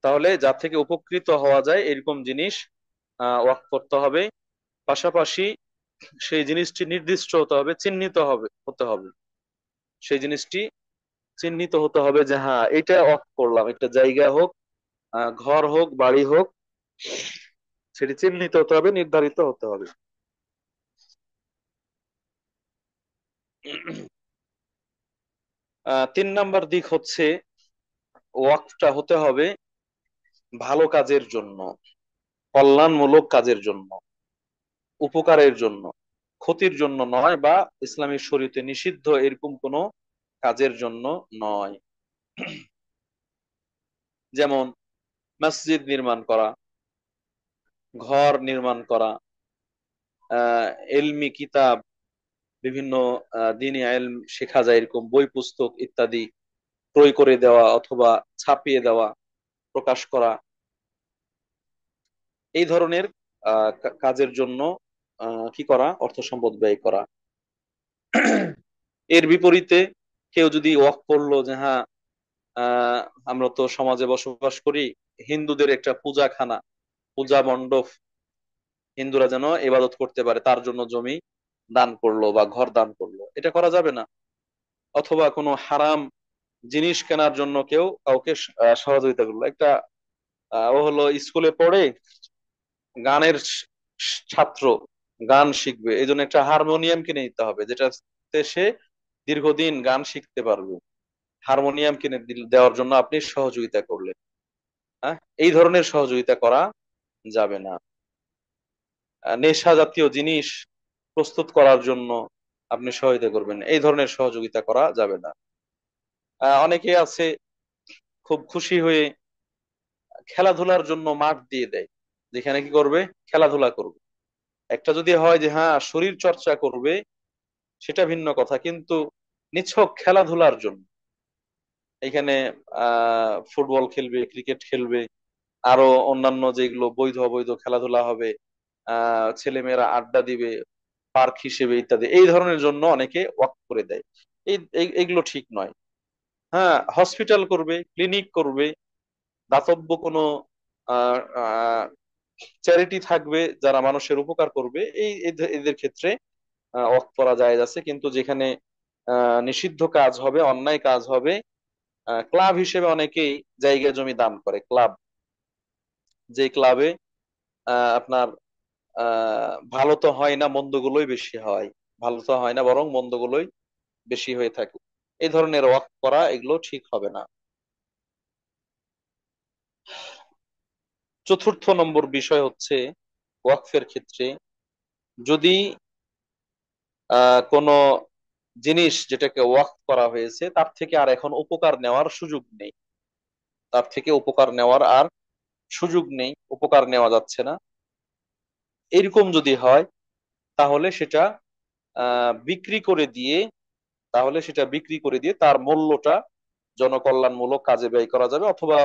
তাহলে যার থেকে উপকৃত হওয়া যায় এরকম জিনিস ওয়াকফ করতে হবে। পাশাপাশি সেই জিনিসটি নির্দিষ্ট হতে হবে, চিহ্নিত হবে হতে হবে। সেই জিনিসটি চিহ্নিত হতে হবে যে হ্যাঁ এটা ওয়াকফ করলাম, একটা জায়গা হোক, ঘর হোক, বাড়ি হোক, সেটি চিহ্নিত হতে হবে, নির্ধারিত হতে হবে। তিন নাম্বার দিক হচ্ছে ওয়াকফটা হতে হবে ভালো কাজের জন্য, কল্যাণমূলক কাজের জন্য, উপকারের জন্য, ক্ষতির জন্য নয়, বা ইসলামী শরীয়তে নিষিদ্ধ এরকম কোনো কাজের জন্য নয়। যেমন মসজিদ নির্মাণ করা, ঘর নির্মাণ করা, এলমি কিতাব, বিভিন্ন দিনী ইলম শেখা যায় এরকম বই পুস্তক ইত্যাদি ক্রয় করে দেওয়া অথবা ছাপিয়ে দেওয়া, প্রকাশ করা, এই ধরনের কাজের জন্য কি করা? অর্থ সম্পদ ব্যয় করা। এর বিপরীতে কেউ যদি ওয়াক্ফ করলো যে হ্যাঁ, আহ আমরা তো সমাজে বসবাস করি, হিন্দুদের একটা পূজাখানা, পূজা মণ্ডপ হিন্দুরা যেন ইবাদত করতে পারে তার জন্য জমি দান করলো বা ঘর দান করলো, এটা করা যাবে না। অথবা কোনো হারাম জিনিস কেনার জন্য কেউ কাউকে সহযোগিতা করলো, একটা ও হলো স্কুলে পড়ে গানের ছাত্র, গান শিখবে, এই জন্য একটা হারমোনিয়াম কিনে নিতে হবে, যেটাতে সে দীর্ঘদিন গান শিখতে পারবে। হারমোনিয়াম কিনে দেওয়ার জন্য আপনি সহযোগিতা করলেন, হ্যাঁ, এই ধরনের সহযোগিতা করা যাবে না। নেশা জাতীয় জিনিস প্রস্তুত করার জন্য আপনি সহায়তা করবেন, এই ধরনের সহযোগিতা করা যাবে না। অনেকে আছে খুব খুশি হয়ে খেলাধুলার জন্য মাঠ দিয়ে দেয়, যেখানে কি করবে? খেলাধুলা করবে। একটা যদি হয় যে হ্যাঁ শরীর চর্চা করবে, সেটা ভিন্ন কথা, কিন্তু নিছক খেলাধুলার জন্য এখানে ফুটবল খেলবে, ক্রিকেট খেলবে, আরো অন্যান্য যেগুলো বৈধ অবৈধ খেলাধুলা হবে, ছেলেমেয়েরা আড্ডা দিবে, পার্ক হিসেবে ইত্যাদি এই ধরনের জন্য অনেকে ওয়াকফ করে দেয়। এইগুলো ঠিক নয়। হ্যাঁ, হসপিটাল করবে, ক্লিনিক করবে, দাতব্য কোনো চ্যারিটি থাকবে যারা মানুষের উপকার করবে, এদের ক্ষেত্রে ওয়াকফ করা জায়েজ আছে। কিন্তু যেখানে নিষিদ্ধ কাজ হবে, অন্যায় কাজ হবে, ক্লাব হিসেবে অনেকেই জায়গা জমি দান করে। ক্লাব, যে ক্লাবে আপনার ভালো তো হয় না, মন্দগুলোই বেশি হয়। ভালো তো হয় না, বরং মন্দগুলোই বেশি হয়ে থাকে। এই ধরনের ওয়াকফ করা, এগুলো ঠিক হবে না। চতুর্থ নম্বর বিষয় হচ্ছে, ওয়াকফের ক্ষেত্রে যদি কোনো জিনিস যেটাকে ওয়াকফ করা হয়েছে তার থেকে আর এখন উপকার নেওয়ার সুযোগ নেই, তার থেকে উপকার নেওয়ার আর সুযোগ নেই, উপকার নেওয়া যাচ্ছে না, এরকম যদি হয় তাহলে সেটা বিক্রি করে দিয়ে, তার মূল্যটা জনকল্যাণমূলক কাজে ব্যয় করা যাবে, অথবা